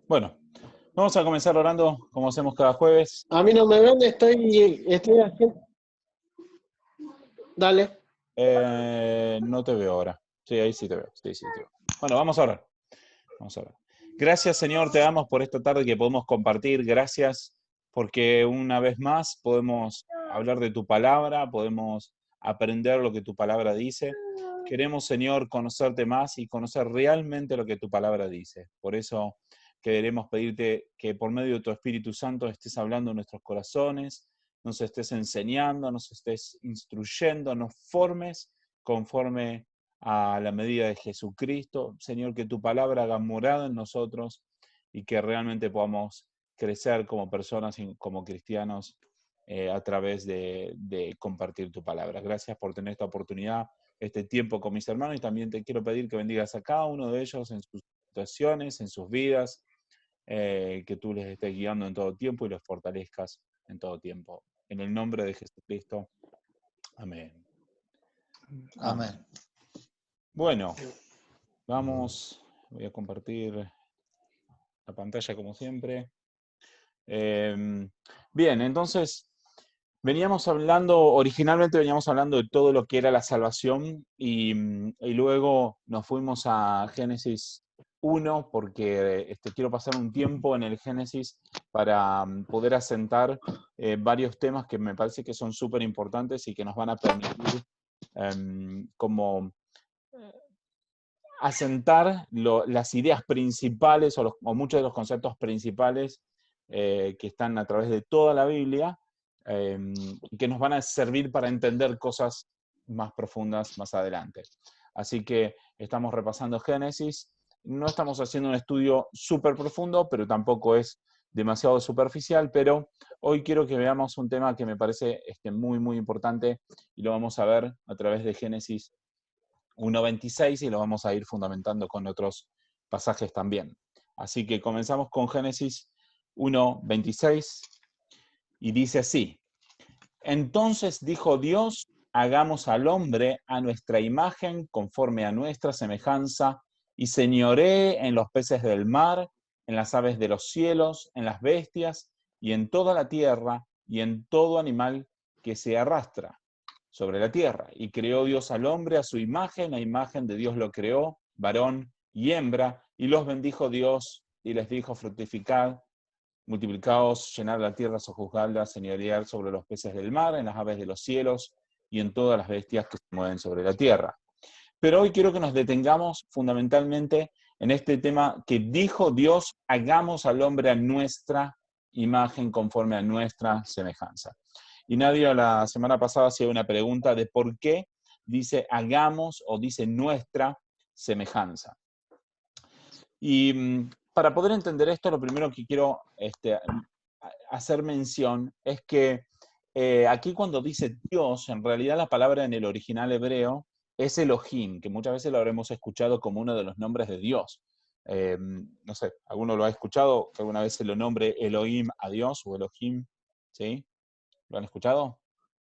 Bueno, vamos a comenzar orando como hacemos cada jueves. A mí no me ven, estoy haciendo... Dale. No te veo ahora. Sí, ahí sí te veo. Sí, sí te veo. Bueno, vamos a orar. Vamos a orar. Gracias, Señor, te damos por esta tarde que podemos compartir. Gracias porque una vez más podemos hablar de tu palabra, podemos aprender lo que tu palabra dice. Queremos, Señor, conocerte más y conocer realmente lo que tu palabra dice. Por eso queremos pedirte que por medio de tu Espíritu Santo estés hablando en nuestros corazones, nos estés enseñando, nos estés instruyendo, nos formes conforme a la medida de Jesucristo. Señor, que tu palabra haga morada en nosotros y que realmente podamos crecer como personas y como cristianos a través de compartir tu palabra. Gracias por tener esta oportunidad, este tiempo con mis hermanos, y también te quiero pedir que bendigas a cada uno de ellos en sus situaciones, en sus vidas, que tú les estés guiando en todo tiempo y los fortalezcas en todo tiempo. En el nombre de Jesucristo. Amén. Amén. Bueno, voy a compartir la pantalla como siempre. Bien, entonces, originalmente veníamos hablando de todo lo que era la salvación y luego nos fuimos a Génesis 1 porque quiero pasar un tiempo en el Génesis para poder asentar varios temas que me parece que son súper importantes y que nos van a permitir como asentar las ideas principales o muchos de los conceptos principales que están a través de toda la Biblia y que nos van a servir para entender cosas más profundas más adelante. Así que estamos repasando Génesis. No estamos haciendo un estudio súper profundo, pero tampoco es demasiado superficial, pero hoy quiero que veamos un tema que me parece muy, muy importante y lo vamos a ver a través de Génesis 1.26 y lo vamos a ir fundamentando con otros pasajes también. Así que comenzamos con Génesis 1.26 y dice así: Entonces dijo Dios, hagamos al hombre a nuestra imagen, conforme a nuestra semejanza, y señoree en los peces del mar, en las aves de los cielos, en las bestias, y en toda la tierra, y en todo animal que se arrastra sobre la tierra. Y creó Dios al hombre a su imagen, a imagen de Dios lo creó, varón y hembra, y los bendijo Dios, y les dijo: fructificad, multiplicaos, llenad la tierra, sojuzgadla, señorear sobre los peces del mar, en las aves de los cielos, y en todas las bestias que se mueven sobre la tierra. Pero hoy quiero que nos detengamos fundamentalmente en este tema que dijo Dios: hagamos al hombre a nuestra imagen, conforme a nuestra semejanza. Y Nadia la semana pasada hacía una pregunta de por qué dice hagamos o dice nuestra semejanza. Y para poder entender esto, lo primero que quiero hacer mención es que aquí cuando dice Dios, en realidad la palabra en el original hebreo es Elohim, que muchas veces lo habremos escuchado como uno de los nombres de Dios. No sé, ¿alguno lo ha escuchado? Que alguna vez se lo nombre Elohim a Dios o Elohim, ¿sí? ¿Lo han escuchado?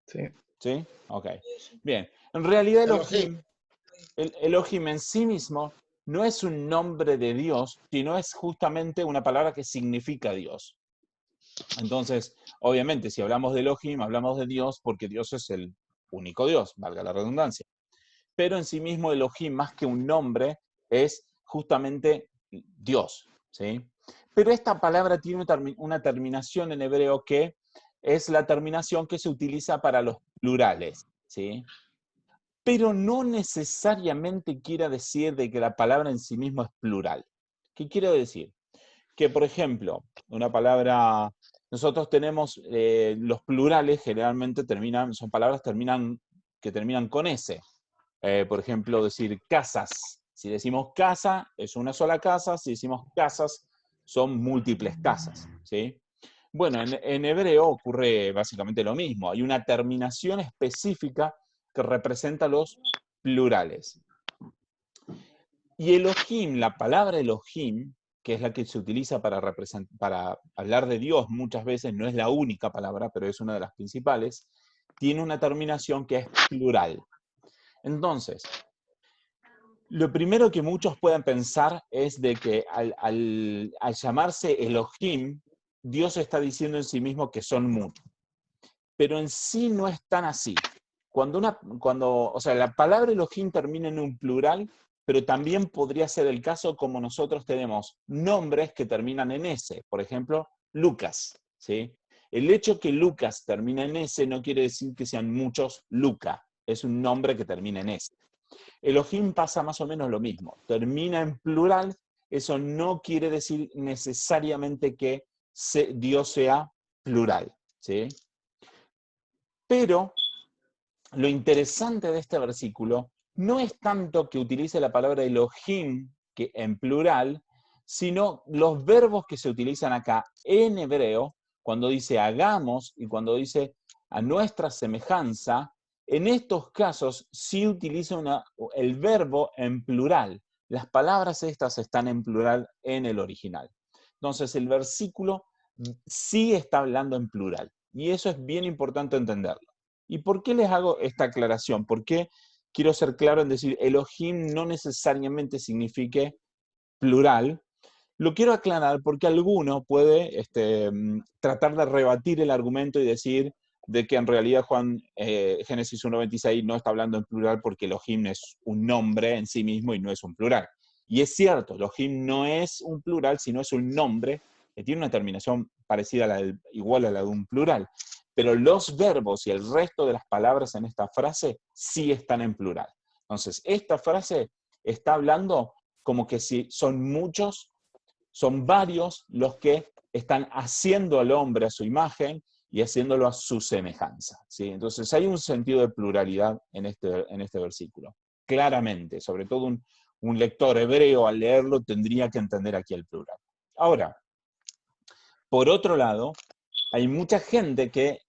Sí. ¿Sí? Ok. Bien. En realidad Elohim. Elohim en sí mismo no es un nombre de Dios, sino es justamente una palabra que significa Dios. Entonces, obviamente, si hablamos de Elohim, hablamos de Dios porque Dios es el único Dios, valga la redundancia. Pero en sí mismo Elohim, más que un nombre, es justamente Dios, ¿sí? Pero esta palabra tiene una terminación en hebreo que es la terminación que se utiliza para los plurales, ¿sí? Pero no necesariamente quiere decir de que la palabra en sí misma es plural. ¿Qué quiero decir? Que, por ejemplo, una palabra, nosotros tenemos los plurales generalmente son palabras que terminan con S. Por ejemplo, decir casas. Si decimos casa, es una sola casa. Si decimos casas, son múltiples casas, ¿sí? Bueno, en hebreo ocurre básicamente lo mismo. Hay una terminación específica que representa los plurales. Y Elohim, la palabra Elohim, que es la que se utiliza para hablar de Dios muchas veces, no es la única palabra, pero es una de las principales, tiene una terminación que es plural. Entonces, Lo primero que muchos pueden pensar es de que al llamarse Elohim, Dios está diciendo en sí mismo que son muchos. Pero en sí no es tan así. O sea, la palabra Elohim termina en un plural, pero también podría ser el caso como nosotros tenemos nombres que terminan en S. Por ejemplo, Lucas, ¿sí? El hecho que Lucas termina en S no quiere decir que sean muchos Luca. Es un nombre que termina en S. Elohim pasa más o menos lo mismo. Termina en plural, eso no quiere decir necesariamente que Dios sea plural, ¿sí? Pero lo interesante de este versículo no es tanto que utilice la palabra Elohim que en plural, sino los verbos que se utilizan acá en hebreo, cuando dice hagamos y cuando dice a nuestra semejanza, en estos casos sí utiliza el verbo en plural. Las palabras estas están en plural en el original. Entonces el versículo sí está hablando en plural. Y eso es bien importante entenderlo. ¿Y por qué les hago esta aclaración? ¿Por qué quiero ser claro en decir Elohim no necesariamente signifique plural? Lo quiero aclarar porque alguno puede tratar de rebatir el argumento y decir de que en realidad Génesis 1.26 no está hablando en plural porque Elohim es un nombre en sí mismo y no es un plural. Y es cierto, Elohim no es un plural, sino es un nombre que tiene una terminación parecida igual a la de un plural. Pero los verbos y el resto de las palabras en esta frase sí están en plural. Entonces, esta frase está hablando como que si son muchos, son varios los que están haciendo al hombre a su imagen y haciéndolo a su semejanza, ¿sí? Entonces hay un sentido de pluralidad en este versículo, claramente, sobre todo un lector hebreo al leerlo tendría que entender aquí el plural. Ahora, por otro lado, hay mucha gente que,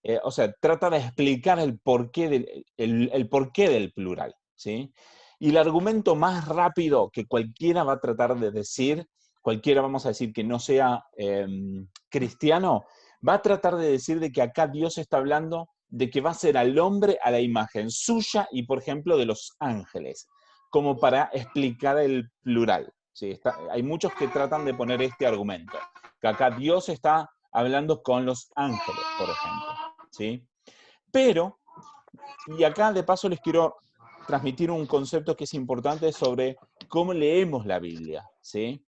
trata de explicar el porqué del plural, ¿sí? Y el argumento más rápido que cualquiera va a tratar de decir, cualquiera vamos a decir que no sea cristiano, va a tratar de decir de que acá Dios está hablando de que va a ser al hombre a la imagen suya y, por ejemplo, de los ángeles, como para explicar el plural, ¿sí? Hay muchos que tratan de poner este argumento, que acá Dios está hablando con los ángeles, por ejemplo, ¿sí? Pero, y acá de paso les quiero transmitir un concepto que es importante sobre cómo leemos la Biblia, ¿sí?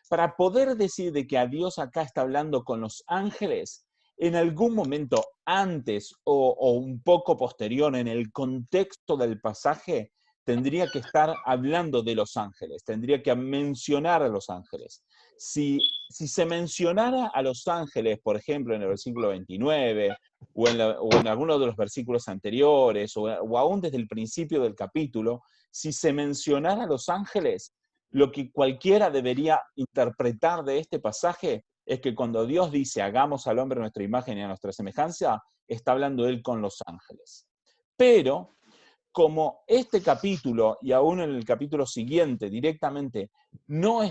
Para poder decir de que a Dios acá está hablando con los ángeles, en algún momento antes o un poco posterior en el contexto del pasaje, tendría que estar hablando de los ángeles, tendría que mencionar a los ángeles. Si se mencionara a los ángeles, por ejemplo, en el versículo 29, o en alguno de los versículos anteriores, o aún desde el principio del capítulo, si se mencionara a los ángeles, lo que cualquiera debería interpretar de este pasaje es que cuando Dios dice hagamos al hombre a nuestra imagen y a nuestra semejanza, está hablando Él con los ángeles. Pero como este capítulo, y aún en el capítulo siguiente directamente, no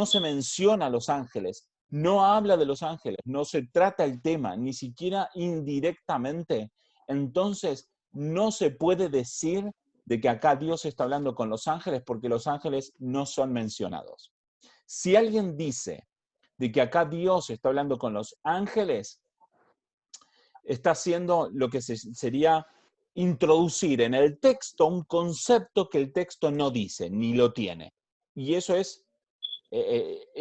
se menciona a los ángeles, no habla de los ángeles, no se trata el tema, ni siquiera indirectamente, entonces no se puede decir de que acá Dios está hablando con los ángeles porque los ángeles no son mencionados. Si alguien dice de que acá Dios está hablando con los ángeles, está haciendo lo que sería introducir en el texto un concepto que el texto no dice, ni lo tiene. Y eso es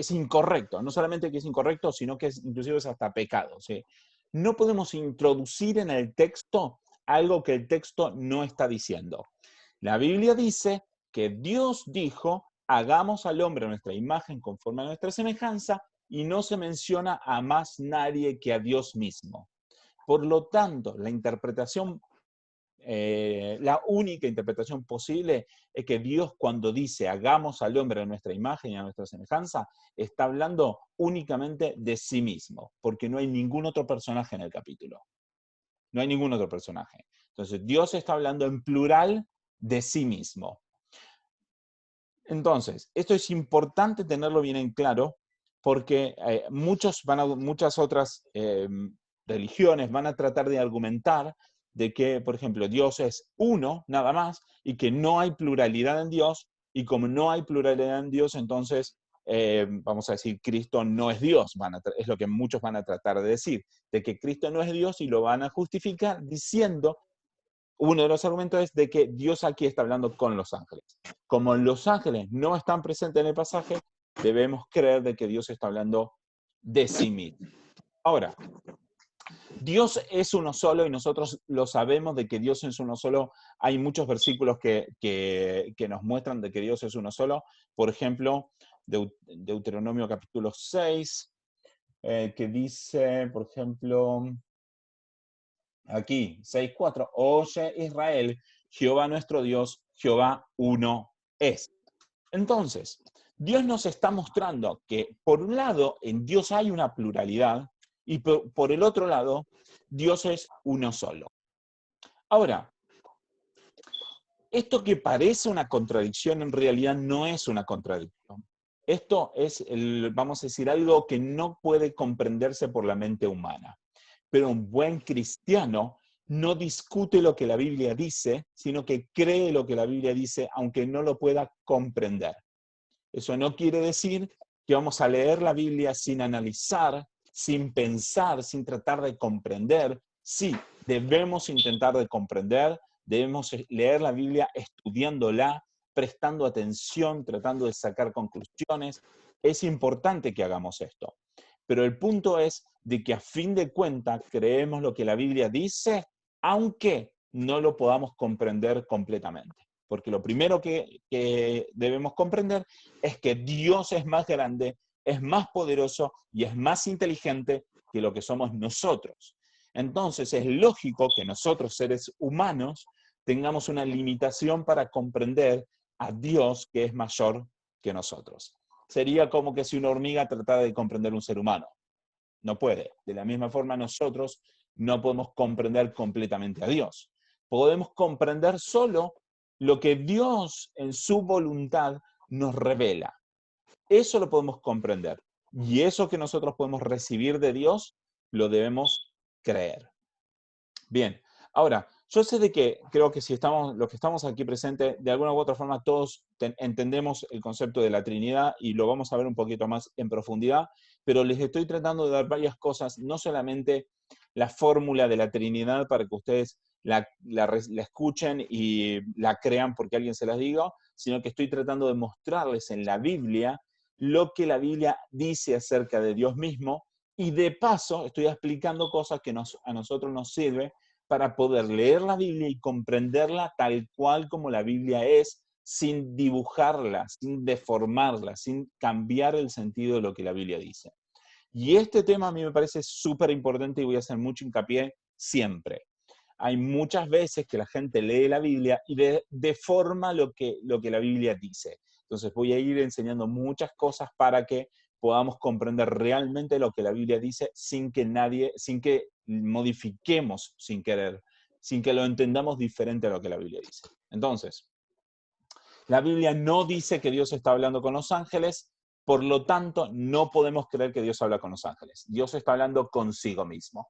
incorrecto. No solamente que es incorrecto, sino que inclusive es hasta pecado, ¿sí? No podemos introducir en el texto algo que el texto no está diciendo. La Biblia dice que Dios dijo, hagamos al hombre a nuestra imagen conforme a nuestra semejanza, y no se menciona a más nadie que a Dios mismo. Por lo tanto, la única interpretación posible es que Dios, cuando dice hagamos al hombre a nuestra imagen y a nuestra semejanza, está hablando únicamente de sí mismo, porque no hay ningún otro personaje en el capítulo. No hay ningún otro personaje. Entonces, Dios está hablando en plural de sí mismo. Entonces, esto es importante tenerlo bien en claro, porque muchas otras religiones van a tratar de argumentar de que, por ejemplo, Dios es uno, nada más, y que no hay pluralidad en Dios, y como no hay pluralidad en Dios, entonces, vamos a decir, Cristo no es Dios, es lo que muchos van a tratar de decir, de que Cristo no es Dios y lo van a justificar diciendo, uno de los argumentos es de que Dios aquí está hablando con los ángeles. Como los ángeles no están presentes en el pasaje, debemos creer de que Dios está hablando de sí mismo. Ahora, Dios es uno solo y nosotros lo sabemos de que Dios es uno solo. Hay muchos versículos que nos muestran de que Dios es uno solo. Por ejemplo, Deuteronomio capítulo 6, que dice, por ejemplo, aquí, 6:4, oye Israel, Jehová nuestro Dios, Jehová uno es. Entonces, Dios nos está mostrando que por un lado en Dios hay una pluralidad y por el otro lado Dios es uno solo. Ahora, esto que parece una contradicción en realidad no es una contradicción. Esto es, vamos a decir, algo que no puede comprenderse por la mente humana. Pero un buen cristiano no discute lo que la Biblia dice, sino que cree lo que la Biblia dice, aunque no lo pueda comprender. Eso no quiere decir que vamos a leer la Biblia sin analizar, sin pensar, sin tratar de comprender. Sí, debemos intentar de comprender, debemos leer la Biblia estudiándola, prestando atención, tratando de sacar conclusiones. Es importante que hagamos esto. Pero el punto es de que a fin de cuentas creemos lo que la Biblia dice, aunque no lo podamos comprender completamente. Porque lo primero que debemos comprender es que Dios es más grande, es más poderoso y es más inteligente que lo que somos nosotros. Entonces es lógico que nosotros, seres humanos, tengamos una limitación para comprender a Dios que es mayor que nosotros. Sería como que si una hormiga tratara de comprender un ser humano. No puede. De la misma forma, nosotros no podemos comprender completamente a Dios. Podemos comprender solo lo que Dios en su voluntad nos revela. Eso lo podemos comprender. Y eso que nosotros podemos recibir de Dios, lo debemos creer. Bien, ahora, yo sé de que creo que si estamos, los que estamos aquí presentes, de alguna u otra forma todos entendemos el concepto de la Trinidad y lo vamos a ver un poquito más en profundidad, pero les estoy tratando de dar varias cosas, no solamente la fórmula de la Trinidad para que ustedes la escuchen y la crean porque alguien se las diga, sino que estoy tratando de mostrarles en la Biblia lo que la Biblia dice acerca de Dios mismo y de paso estoy explicando cosas que a nosotros nos sirven para poder leer la Biblia y comprenderla tal cual como la Biblia es, sin dibujarla, sin deformarla, sin cambiar el sentido de lo que la Biblia dice. Y este tema a mí me parece súper importante y voy a hacer mucho hincapié siempre. Hay muchas veces que la gente lee la Biblia y deforma lo que la Biblia dice. Entonces voy a ir enseñando muchas cosas para que podamos comprender realmente lo que la Biblia dice sin que modifiquemos sin querer, sin que lo entendamos diferente a lo que la Biblia dice. Entonces, la Biblia no dice que Dios está hablando con los ángeles, por lo tanto, no podemos creer que Dios habla con los ángeles. Dios está hablando consigo mismo.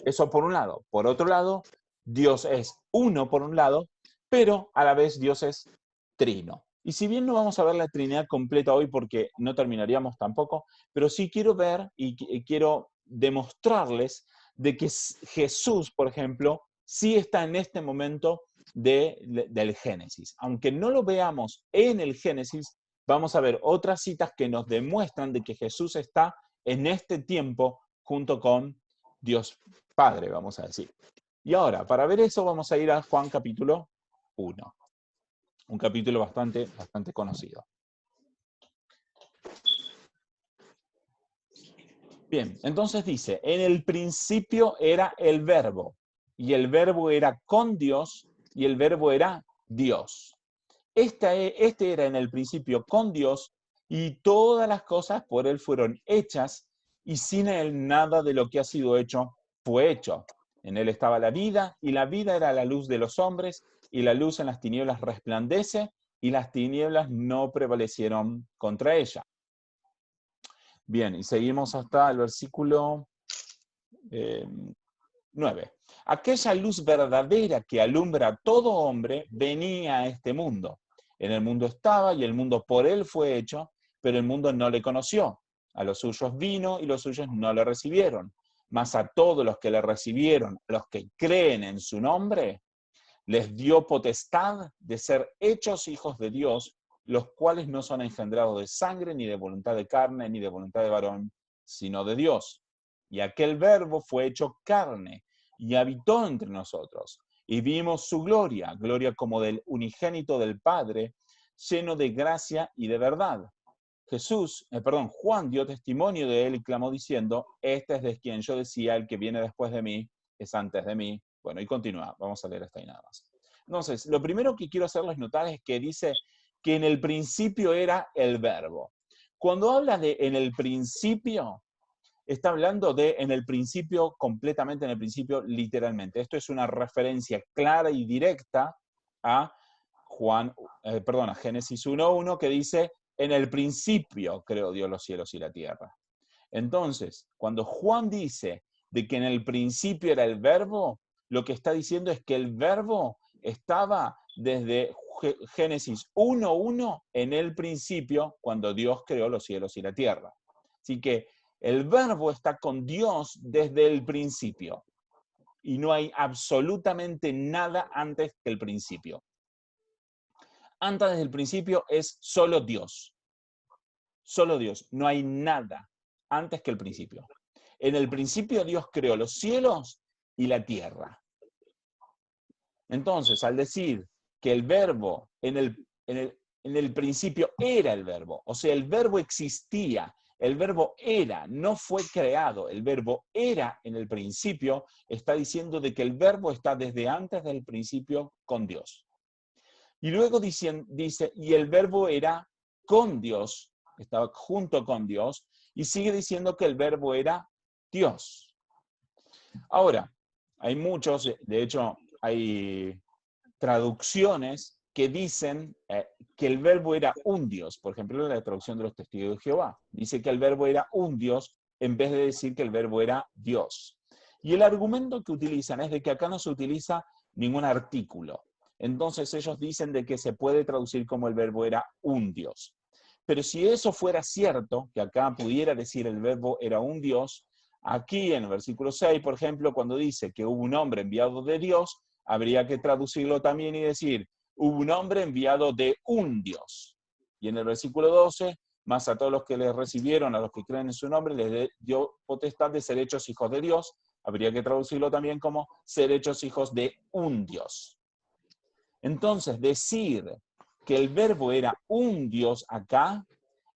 Eso por un lado. Por otro lado, Dios es uno por un lado, pero a la vez Dios es trino. Y si bien no vamos a ver la Trinidad completa hoy porque no terminaríamos tampoco, pero sí quiero ver y quiero demostrarles de que Jesús, por ejemplo, sí está en este momento del Génesis. Aunque no lo veamos en el Génesis, vamos a ver otras citas que nos demuestran de que Jesús está en este tiempo junto con Dios Padre, vamos a decir. Y ahora, para ver eso, vamos a ir a Juan capítulo 1. Un capítulo bastante conocido. Bien, entonces dice, en el principio era el verbo, y el verbo era con Dios, y el verbo era Dios. Este era en el principio con Dios, y todas las cosas por él fueron hechas, y sin él nada de lo que ha sido hecho fue hecho. En él estaba la vida, y la vida era la luz de los hombres, y la luz en las tinieblas resplandece, y las tinieblas no prevalecieron contra ella. Bien, y seguimos hasta el versículo 9. Aquella luz verdadera que alumbra a todo hombre venía a este mundo. En el mundo estaba y el mundo por él fue hecho, pero el mundo no le conoció. A los suyos vino y los suyos no le recibieron. Mas a todos los que le recibieron, los que creen en su nombre, les dio potestad de ser hechos hijos de Dios, los cuales no son engendrados de sangre, ni de voluntad de carne, ni de voluntad de varón, sino de Dios. Y aquel verbo fue hecho carne y habitó entre nosotros. Y vimos su gloria, gloria como del unigénito del Padre, lleno de gracia y de verdad. Juan dio testimonio de él y clamó diciendo, este es de quien yo decía, el que viene después de mí, es antes de mí. Bueno, y continúa, vamos a leer hasta ahí nada más. Entonces, lo primero que quiero hacerles notar es que dice que en el principio era el verbo. Cuando habla de en el principio, está hablando de en el principio, completamente en el principio, literalmente. Esto es una referencia clara y directa a Génesis 1:1, que dice, en el principio creó Dios los cielos y la tierra. Entonces, cuando Juan dice de que en el principio era el verbo, lo que está diciendo es que el verbo estaba desde Génesis 1:1 en el principio, cuando Dios creó los cielos y la tierra. Así que el verbo está con Dios desde el principio. Y no hay absolutamente nada antes que el principio. Antes del principio es solo Dios. Solo Dios. No hay nada antes que el principio. En el principio Dios creó los cielos y la tierra. Entonces, al decir que el verbo en el principio era el verbo, o sea, el verbo existía, el verbo era, no fue creado, el verbo era en el principio, está diciendo de que el verbo está desde antes del principio con Dios. Y luego dice, y el verbo era con Dios, estaba junto con Dios, y sigue diciendo que el verbo era Dios. Ahora, hay muchos, de hecho, hay traducciones que dicen que el verbo era un Dios. Por ejemplo, la traducción de los Testigos de Jehová dice que el verbo era un Dios en vez de decir que el verbo era Dios. Y el argumento que utilizan es de que acá no se utiliza ningún artículo. Entonces ellos dicen de que se puede traducir como el verbo era un Dios. Pero si eso fuera cierto, que acá pudiera decir el verbo era un Dios, aquí en el versículo 6, por ejemplo, cuando dice que hubo un hombre enviado de Dios, habría que traducirlo también y decir, hubo un hombre enviado de un Dios. Y en el versículo 12, más a todos los que les recibieron, a los que creen en su nombre, les dio potestad de ser hechos hijos de Dios. Habría que traducirlo también como ser hechos hijos de un Dios. Entonces, decir que el verbo era un Dios acá,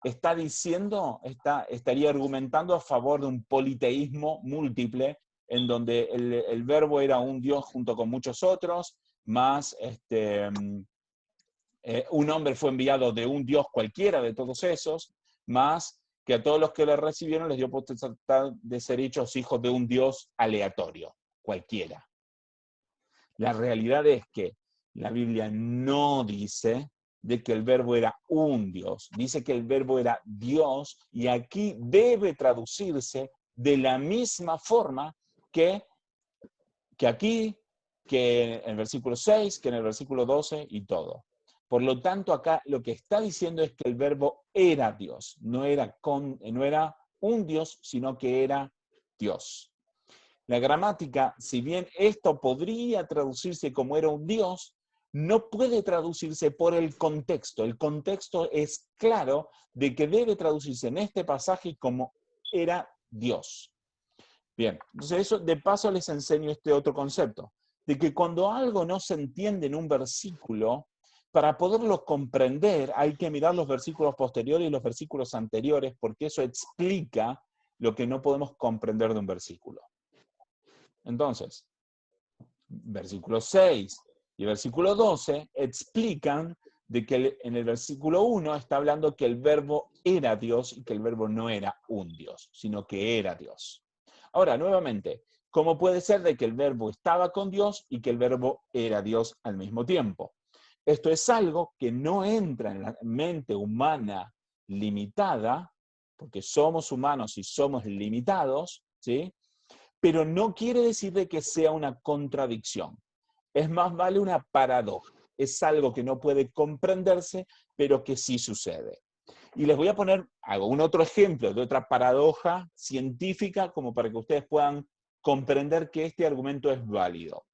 está diciendo, estaría argumentando a favor de un politeísmo múltiple, en donde el verbo era un Dios junto con muchos otros, más un hombre fue enviado de un Dios cualquiera de todos esos, más que a todos los que le recibieron les dio potestad de ser hechos hijos de un Dios aleatorio, cualquiera. La realidad es que la Biblia no dice de que el verbo era un Dios, dice que el verbo era Dios, y aquí debe traducirse de la misma forma que aquí, que en el versículo 6, que en el versículo 12 y todo. Por lo tanto, acá lo que está diciendo es que el verbo era Dios, no era un Dios, sino que era Dios. La gramática, si bien esto podría traducirse como era un Dios, no puede traducirse por el contexto. El contexto es claro de que debe traducirse en este pasaje como era Dios. Bien, entonces eso de paso les enseño este otro concepto, de que cuando algo no se entiende en un versículo, para poderlo comprender hay que mirar los versículos posteriores y los versículos anteriores, porque eso explica lo que no podemos comprender de un versículo. Entonces, versículo 6 y versículo 12 explican de que en el versículo 1 está hablando que el verbo era Dios y que el verbo no era un Dios, sino que era Dios. Ahora, nuevamente, ¿cómo puede ser de que el verbo estaba con Dios y que el verbo era Dios al mismo tiempo? Esto es algo que no entra en la mente humana limitada, porque somos humanos y somos limitados, ¿sí? Pero no quiere decir de que sea una contradicción. Es más vale una paradoja. es algo que no puede comprenderse, pero que sí sucede. Y les voy a poner un otro ejemplo de otra paradoja científica como para que ustedes puedan comprender que este argumento es válido.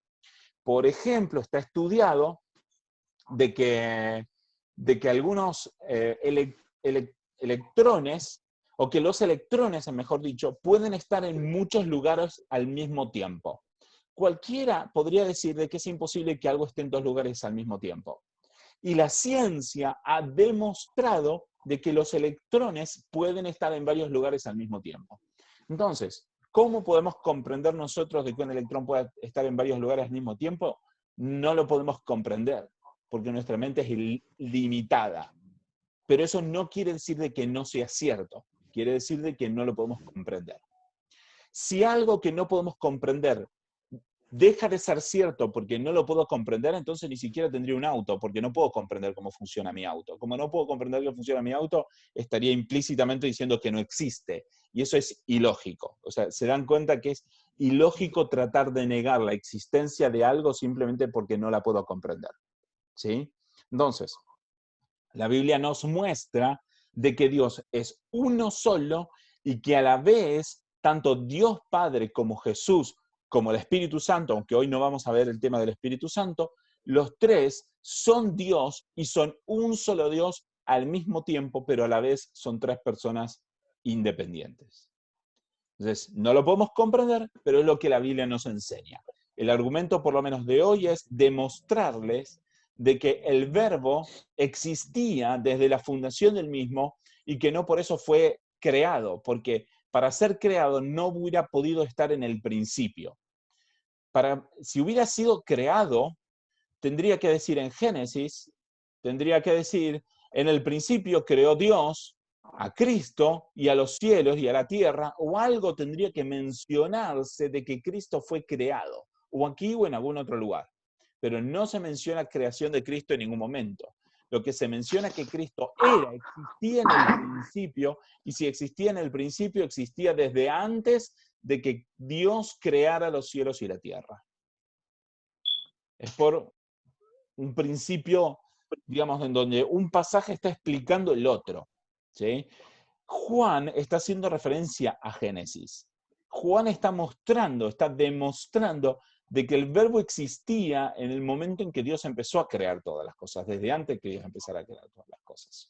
Por ejemplo, está estudiado de que algunos electrones, o que los electrones, mejor dicho, pueden estar en muchos lugares al mismo tiempo. Cualquiera podría decir de que es imposible que algo esté en dos lugares al mismo tiempo. Y la ciencia ha demostrado de que los electrones pueden estar en varios lugares al mismo tiempo. Entonces, ¿cómo podemos comprender nosotros de que un electrón pueda estar en varios lugares al mismo tiempo? No lo podemos comprender, porque nuestra mente es limitada. Pero eso no quiere decir de que no sea cierto, quiere decir de que no lo podemos comprender. Si algo que no podemos comprender deja de ser cierto porque no lo puedo comprender, entonces ni siquiera tendría un auto, porque no puedo comprender cómo funciona mi auto. Como no puedo comprender cómo funciona mi auto, estaría implícitamente diciendo que no existe. Y eso es ilógico. O sea, se dan cuenta que es ilógico tratar de negar la existencia de algo simplemente porque no la puedo comprender. ¿Sí? Entonces, la Biblia nos muestra de que Dios es uno solo y que a la vez, tanto Dios Padre como Jesús, como el Espíritu Santo, aunque hoy no vamos a ver el tema del Espíritu Santo, los tres son Dios y son un solo Dios al mismo tiempo, pero a la vez son tres personas independientes. Entonces, no lo podemos comprender, pero es lo que la Biblia nos enseña. El argumento, por lo menos de hoy, es demostrarles de que el verbo existía desde la fundación del mismo y que no por eso fue creado, porque para ser creado no hubiera podido estar en el principio. Si hubiera sido creado, tendría que decir en Génesis, tendría que decir, en el principio creó Dios a Cristo y a los cielos y a la tierra, o algo tendría que mencionarse de que Cristo fue creado, o aquí o en algún otro lugar. Pero no se menciona creación de Cristo en ningún momento. Lo que se menciona es que Cristo existía en el principio, y si existía en el principio, existía desde antes de que Dios creara los cielos y la tierra. Es por un principio, digamos, en donde un pasaje está explicando el otro, ¿sí? Juan está haciendo referencia a Génesis. Juan está demostrando de que el verbo existía en el momento en que Dios empezó a crear todas las cosas, desde antes que Dios empezara a crear todas las cosas.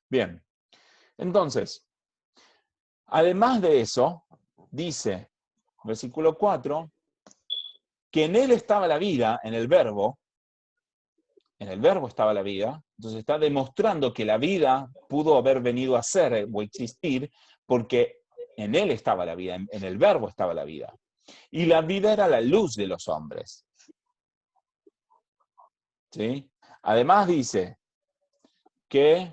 Bien, entonces, además de eso, dice, versículo 4, que en él estaba la vida, en el verbo estaba la vida, entonces está demostrando que la vida pudo haber venido a ser o existir porque en él estaba la vida, en el verbo estaba la vida. Y la vida era la luz de los hombres. ¿Sí? Además dice que,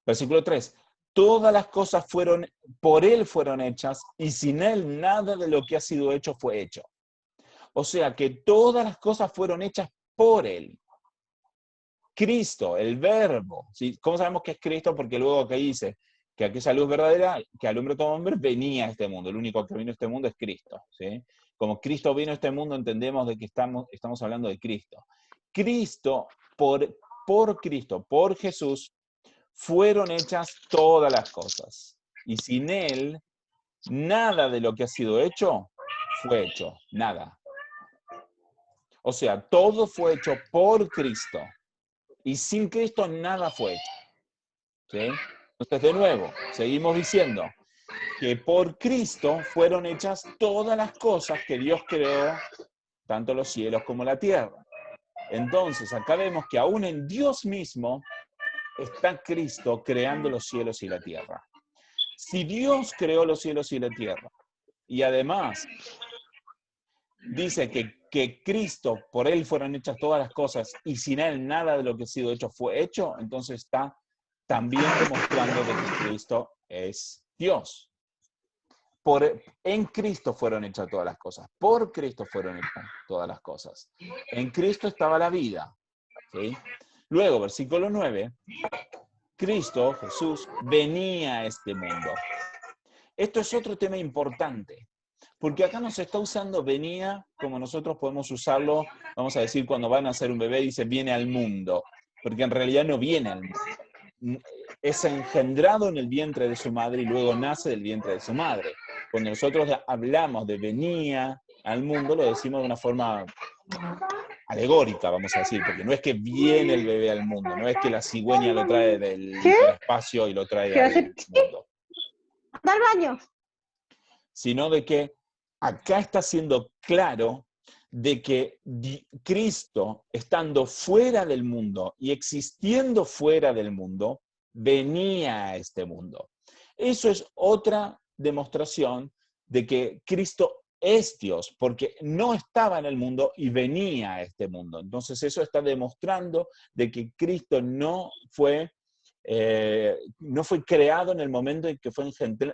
versículo 3, todas las cosas por él fueron hechas, y sin él nada de lo que ha sido hecho fue hecho. O sea que todas las cosas fueron hechas por él. Cristo, el verbo. ¿Sí? ¿Cómo sabemos que es Cristo? Porque luego acá dice que aquella luz verdadera que alumbra a todo hombre venía a este mundo. El único que vino a este mundo es Cristo. ¿Sí? Como Cristo vino a este mundo, entendemos de que estamos hablando de Cristo. Cristo, por Cristo, por Jesús, fueron hechas todas las cosas. Y sin él, nada de lo que ha sido hecho fue hecho. Nada. O sea, todo fue hecho por Cristo. Y sin Cristo nada fue hecho. ¿Sí? Entonces, de nuevo, seguimos diciendo que por Cristo fueron hechas todas las cosas que Dios creó, tanto los cielos como la tierra. Entonces, acá vemos que aún en Dios mismo está Cristo creando los cielos y la tierra. Si Dios creó los cielos y la tierra, y además dice que Cristo, por él fueron hechas todas las cosas, y sin él nada de lo que ha sido hecho fue hecho, entonces está también demostrando de que Cristo es Dios. En Cristo fueron hechas todas las cosas. Por Cristo fueron hechas todas las cosas. En Cristo estaba la vida. ¿Sí? Luego, versículo 9, Cristo, Jesús, venía a este mundo. Esto es otro tema importante, Porque acá nos está usando venía como nosotros podemos usarlo, vamos a decir, cuando van a nacer un bebé, dice viene al mundo. Porque en realidad no viene al mundo. Es engendrado en el vientre de su madre y luego nace del vientre de su madre. Cuando nosotros hablamos de venía al mundo, lo decimos de una forma alegórica, vamos a decir, porque no es que viene el bebé al mundo, no es que la cigüeña lo trae del hiperespacio y lo trae al mundo, ¡Anda al baño! sino de que acá está siendo claro de que Cristo, estando fuera del mundo y existiendo fuera del mundo, venía a este mundo. Eso es otra demostración de que Cristo es Dios, porque no estaba en el mundo y venía a este mundo. Entonces eso está demostrando de que Cristo no fue creado en el momento en que fue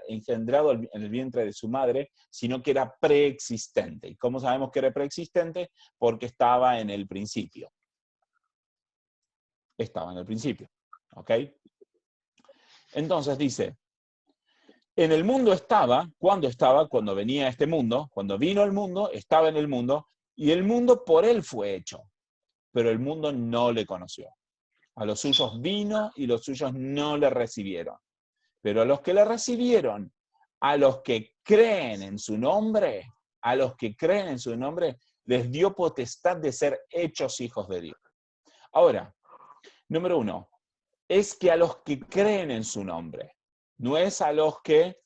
engendrado en el vientre de su madre, sino que era preexistente. ¿Y cómo sabemos que era preexistente? Porque estaba en el principio. Estaba en el principio. ¿Ok? Entonces dice, en el mundo estaba, cuando venía a este mundo, cuando vino al mundo, estaba en el mundo, y el mundo por él fue hecho, pero el mundo no le conoció. A los suyos vino y los suyos no le recibieron. Pero a los que le recibieron, a los que creen en su nombre, les dio potestad de ser hechos hijos de Dios. Ahora, número 1, es que a los que creen en su nombre, no es a los que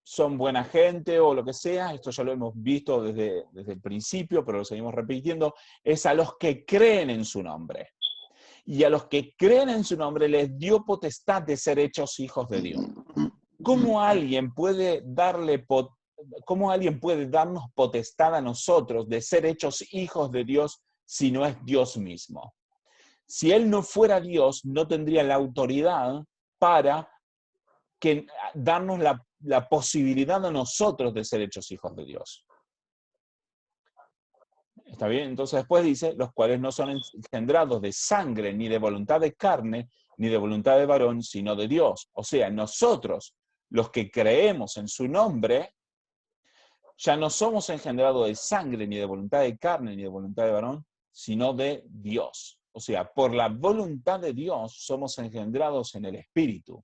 son buena gente o lo que sea, esto ya lo hemos visto desde el principio, pero lo seguimos repitiendo, es a los que creen en su nombre. Y a los que creen en su nombre les dio potestad de ser hechos hijos de Dios. ¿Cómo alguien puede darnos potestad a nosotros de ser hechos hijos de Dios si no es Dios mismo? Si Él no fuera Dios, no tendría la autoridad para darnos la posibilidad a nosotros de ser hechos hijos de Dios. ¿Está bien? Entonces después dice, los cuales no son engendrados de sangre, ni de voluntad de carne, ni de voluntad de varón, sino de Dios. O sea, nosotros, los que creemos en su nombre, ya no somos engendrados de sangre, ni de voluntad de carne, ni de voluntad de varón, sino de Dios. O sea, por la voluntad de Dios somos engendrados en el Espíritu.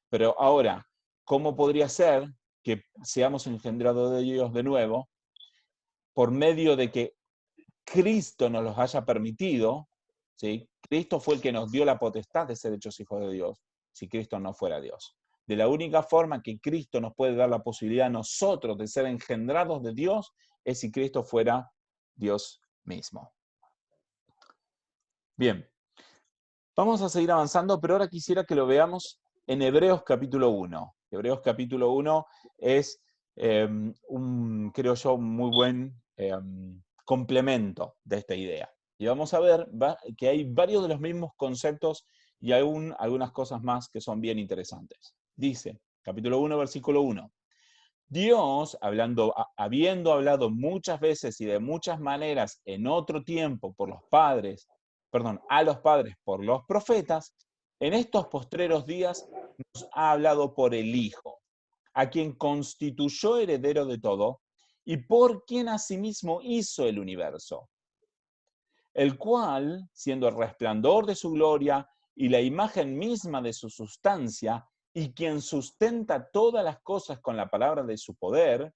Pero ahora, ¿cómo podría ser que seamos engendrados de Dios de nuevo? Por medio de que Cristo nos los haya permitido, ¿sí? Cristo fue el que nos dio la potestad de ser hechos hijos de Dios, si Cristo no fuera Dios. De la única forma que Cristo nos puede dar la posibilidad a nosotros de ser engendrados de Dios, es si Cristo fuera Dios mismo. Bien, vamos a seguir avanzando, pero ahora quisiera que lo veamos en Hebreos capítulo 1. Hebreos capítulo 1 es, creo yo, un muy buen complemento de esta idea. Y vamos a ver que hay varios de los mismos conceptos y algunas cosas más que son bien interesantes. Dice, capítulo 1, versículo 1. Dios, habiendo hablado muchas veces y de muchas maneras en otro tiempo a los padres por los profetas, en estos postreros días nos ha hablado por el Hijo, a quien constituyó heredero de todo, y por quien asimismo hizo el universo, el cual, siendo el resplandor de su gloria y la imagen misma de su sustancia, y quien sustenta todas las cosas con la palabra de su poder,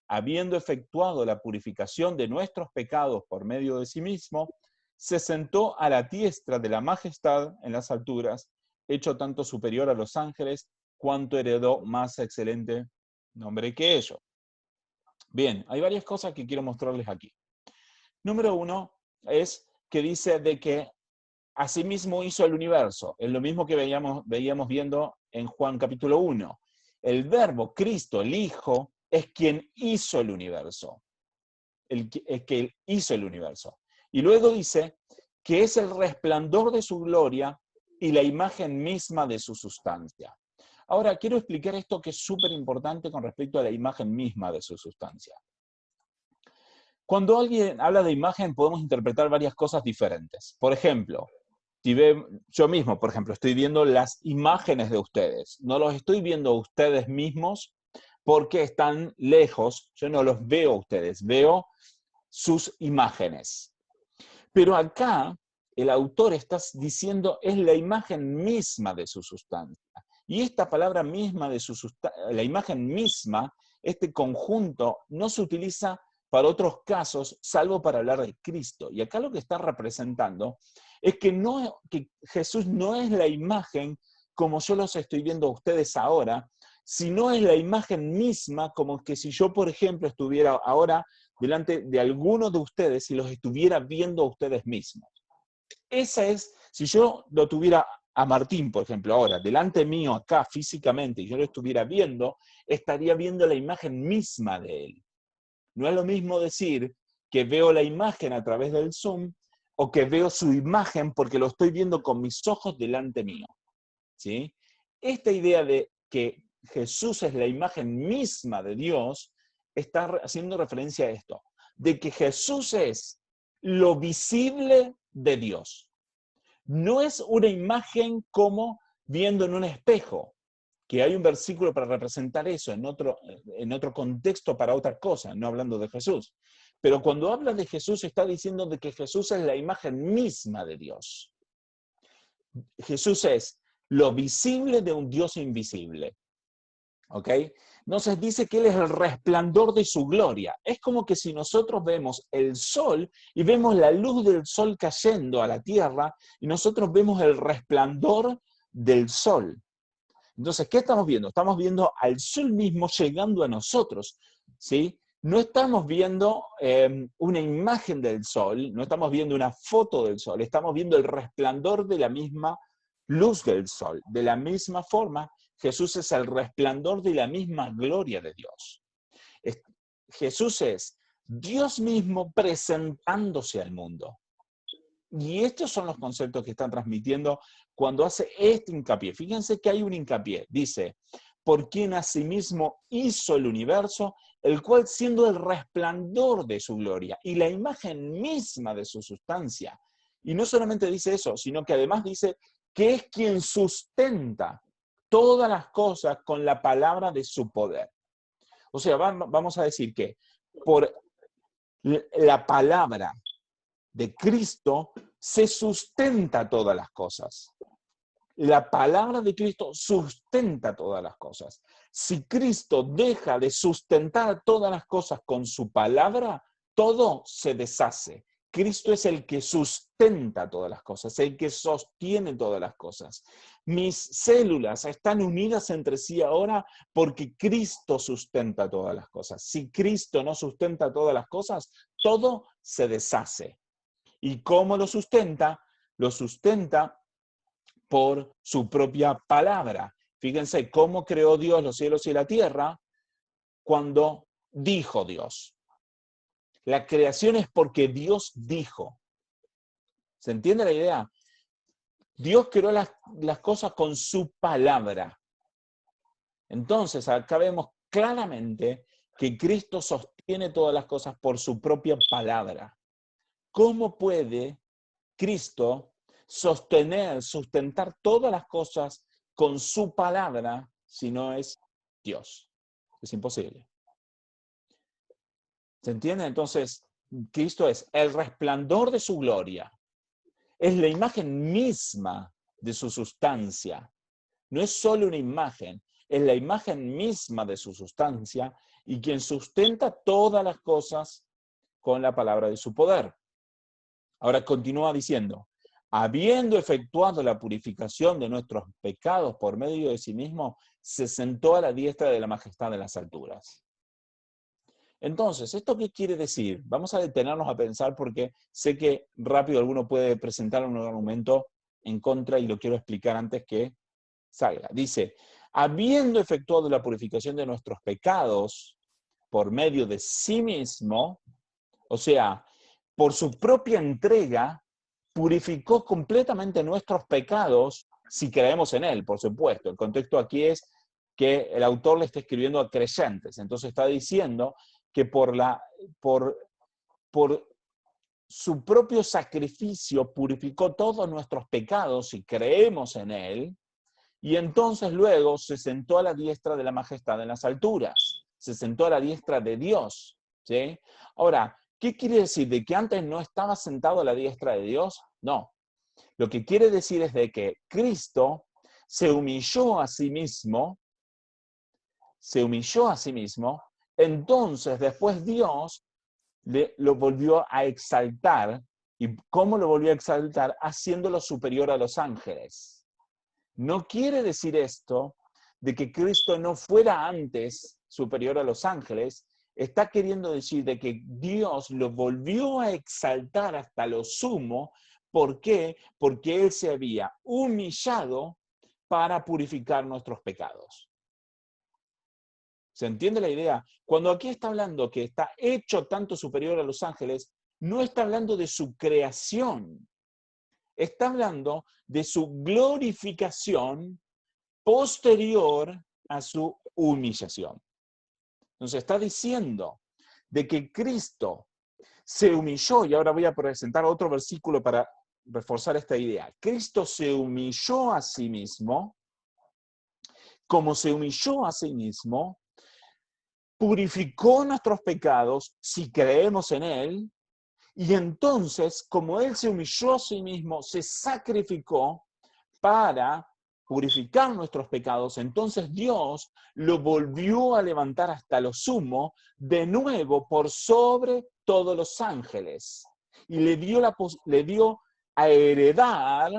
habiendo efectuado la purificación de nuestros pecados por medio de sí mismo, se sentó a la diestra de la majestad en las alturas, hecho tanto superior a los ángeles, cuanto heredó más excelente nombre que ellos. Bien, hay varias cosas que quiero mostrarles aquí. Número 1 es que dice de que asimismo hizo el universo. Es lo mismo que veíamos viendo en Juan capítulo 1. El verbo, Cristo, el Hijo, es quien hizo el universo. Es que hizo el universo. Y luego dice que es el resplandor de su gloria y la imagen misma de su sustancia. Ahora, quiero explicar esto que es súper importante con respecto a la imagen misma de su sustancia. Cuando alguien habla de imagen, podemos interpretar varias cosas diferentes. Por ejemplo, yo mismo, por ejemplo, estoy viendo las imágenes de ustedes. No los estoy viendo a ustedes mismos, porque están lejos, yo no los veo a ustedes, veo sus imágenes. Pero acá el autor está diciendo es la imagen misma de su sustancia. Y esta palabra misma de su sustancia, la imagen misma, este conjunto, no se utiliza para otros casos, salvo para hablar de Cristo. Y acá lo que está representando es que Jesús no es la imagen como yo los estoy viendo a ustedes ahora, sino es la imagen misma como que si yo, por ejemplo, estuviera ahora delante de alguno de ustedes y los estuviera viendo a ustedes mismos. Esa es, si yo lo tuviera a Martín, por ejemplo, ahora, delante mío acá físicamente, y yo lo estuviera viendo, estaría viendo la imagen misma de él. No es lo mismo decir que veo la imagen a través del Zoom o que veo su imagen porque lo estoy viendo con mis ojos delante mío. ¿Sí? Esta idea de que Jesús es la imagen misma de Dios está haciendo referencia a esto, de que Jesús es lo visible de Dios. No es una imagen como viendo en un espejo, que hay un versículo para representar eso en otro contexto para otra cosa, no hablando de Jesús. Pero cuando habla de Jesús está diciendo de que Jesús es la imagen misma de Dios. Jesús es lo visible de un Dios invisible. ¿Ok? Entonces dice que Él es el resplandor de su gloria. Es como que si nosotros vemos el sol y vemos la luz del sol cayendo a la tierra y nosotros vemos el resplandor del sol. Entonces, ¿qué estamos viendo? Estamos viendo al sol mismo llegando a nosotros, ¿sí? No estamos viendo una imagen del sol, no estamos viendo una foto del sol, estamos viendo el resplandor de la misma luz del sol. De la misma forma, Jesús es el resplandor de la misma gloria de Dios. Jesús es Dios mismo presentándose al mundo. Y estos son los conceptos que están transmitiendo cuando hace este hincapié. Fíjense que hay un hincapié. Dice, por quien asimismo hizo el universo, el cual siendo el resplandor de su gloria y la imagen misma de su sustancia. Y no solamente dice eso, sino que además dice que es quien sustenta todas las cosas con la palabra de su poder. O sea, vamos a decir que por la palabra de Cristo se sustenta todas las cosas. La palabra de Cristo sustenta todas las cosas. Si Cristo deja de sustentar todas las cosas con su palabra, todo se deshace. Cristo es el que sustenta todas las cosas, el que sostiene todas las cosas. Mis células están unidas entre sí ahora porque Cristo sustenta todas las cosas. Si Cristo no sustenta todas las cosas, todo se deshace. ¿Y cómo lo sustenta? Lo sustenta por su propia palabra. Fíjense cómo creó Dios los cielos y la tierra cuando dijo Dios. La creación es porque Dios dijo. ¿Se entiende la idea? Dios creó las cosas con su palabra. Entonces, acá vemos claramente que Cristo sostiene todas las cosas por su propia palabra. ¿Cómo puede Cristo sustentar todas las cosas con su palabra si no es Dios? Es imposible. ¿Se entiende? Entonces, Cristo es el resplandor de su gloria. Es la imagen misma de su sustancia. No es solo una imagen, es la imagen misma de su sustancia y quien sustenta todas las cosas con la palabra de su poder. Ahora continúa diciendo, habiendo efectuado la purificación de nuestros pecados por medio de sí mismo, se sentó a la diestra de la majestad de las alturas. Entonces, ¿esto qué quiere decir? Vamos a detenernos a pensar porque sé que rápido alguno puede presentar un argumento en contra y lo quiero explicar antes que salga. Dice, habiendo efectuado la purificación de nuestros pecados por medio de sí mismo, o sea, por su propia entrega, purificó completamente nuestros pecados si creemos en Él, por supuesto. El contexto aquí es que el autor le está escribiendo a creyentes, entonces está diciendo que por su propio sacrificio purificó todos nuestros pecados si creemos en Él, y entonces luego se sentó a la diestra de la majestad en las alturas. se sentó a la diestra de Dios. ¿Sí? Ahora, ¿qué quiere decir? ¿De que antes no estaba sentado a la diestra de Dios? No. Lo que quiere decir es de que Cristo se humilló a sí mismo, entonces después Dios lo volvió a exaltar. ¿Y cómo lo volvió a exaltar? Haciéndolo superior a los ángeles. No quiere decir esto de que Cristo no fuera antes superior a los ángeles. Está queriendo decir de que Dios lo volvió a exaltar hasta lo sumo. ¿Por qué? Porque Él se había humillado para purificar nuestros pecados. ¿Se entiende la idea? Cuando aquí está hablando que está hecho tanto superior a los ángeles, no está hablando de su creación. Está hablando de su glorificación posterior a su humillación. Entonces está diciendo de que Cristo se humilló, y ahora voy a presentar otro versículo para reforzar esta idea. Cristo se humilló a sí mismo, como se humilló a sí mismo, purificó nuestros pecados si creemos en Él, y entonces, como Él se humilló a sí mismo, se sacrificó para purificar nuestros pecados, entonces Dios lo volvió a levantar hasta lo sumo, de nuevo por sobre todos los ángeles, y le dio a heredar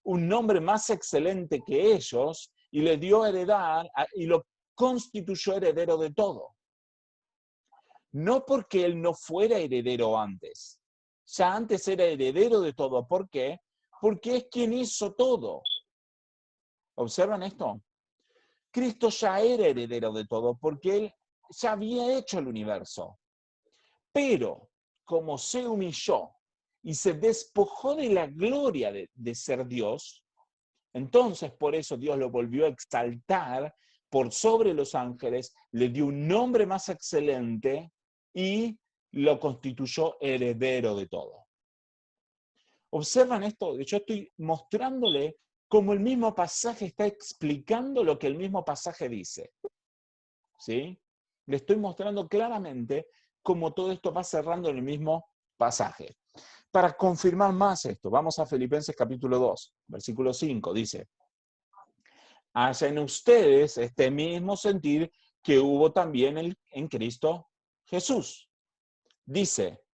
un nombre más excelente que ellos, y le dio a heredar, y lo constituyó heredero de todo. No porque Él no fuera heredero antes, ya antes era heredero de todo. ¿Por qué? Porque es quien hizo todo. ¿Observan esto? Cristo ya era heredero de todo porque Él ya había hecho el universo. Pero, como se humilló y se despojó de la gloria de ser Dios, entonces por eso Dios lo volvió a exaltar por sobre los ángeles, le dio un nombre más excelente y lo constituyó heredero de todo. ¿Observan esto? Yo estoy mostrándole cómo el mismo pasaje está explicando lo que el mismo pasaje dice. ¿Sí? Le estoy mostrando claramente cómo todo esto va cerrando en el mismo pasaje. Para confirmar más esto, vamos a Filipenses capítulo 2, versículo 5, dice: haya en ustedes este mismo sentir que hubo también en Cristo Jesús. Dice,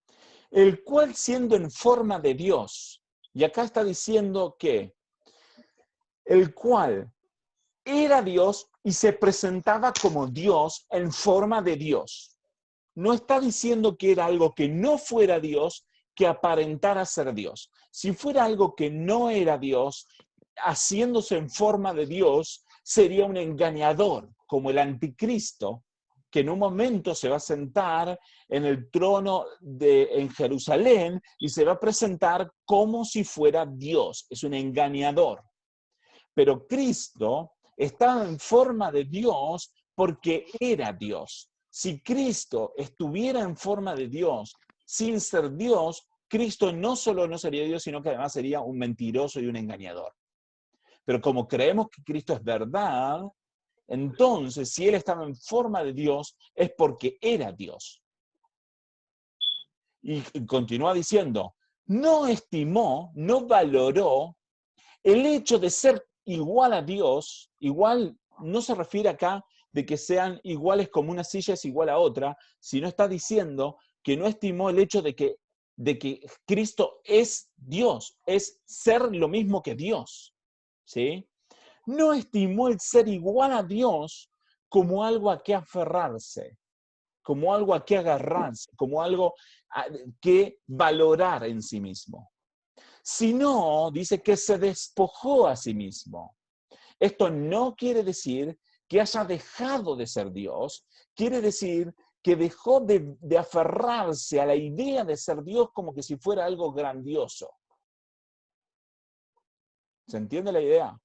el cual siendo en forma de Dios, y acá está diciendo que el cual era Dios y se presentaba como Dios en forma de Dios. No está diciendo que era algo que no fuera Dios, que aparentara ser Dios. Si fuera algo que no era Dios, haciéndose en forma de Dios, sería un engañador, como el anticristo, que en un momento se va a sentar en el trono en Jerusalén y se va a presentar como si fuera Dios. Es un engañador. Pero Cristo estaba en forma de Dios porque era Dios. Si Cristo estuviera en forma de Dios sin ser Dios, Cristo no solo no sería Dios, sino que además sería un mentiroso y un engañador. Pero como creemos que Cristo es verdad, entonces si Él estaba en forma de Dios es porque era Dios. Y continúa diciendo, no estimó, no valoró el hecho de ser igual a Dios. Igual no se refiere acá de que sean iguales como una silla es igual a otra, sino está diciendo que no estimó el hecho de que Cristo es Dios, es ser lo mismo que Dios. ¿Sí? No estimó el ser igual a Dios como algo a que aferrarse, como algo a que agarrarse, como algo a que valorar en sí mismo. Sino, dice que se despojó a sí mismo. Esto no quiere decir que haya dejado de ser Dios, quiere decir que dejó de aferrarse a la idea de ser Dios como que si fuera algo grandioso. ¿Se entiende la idea?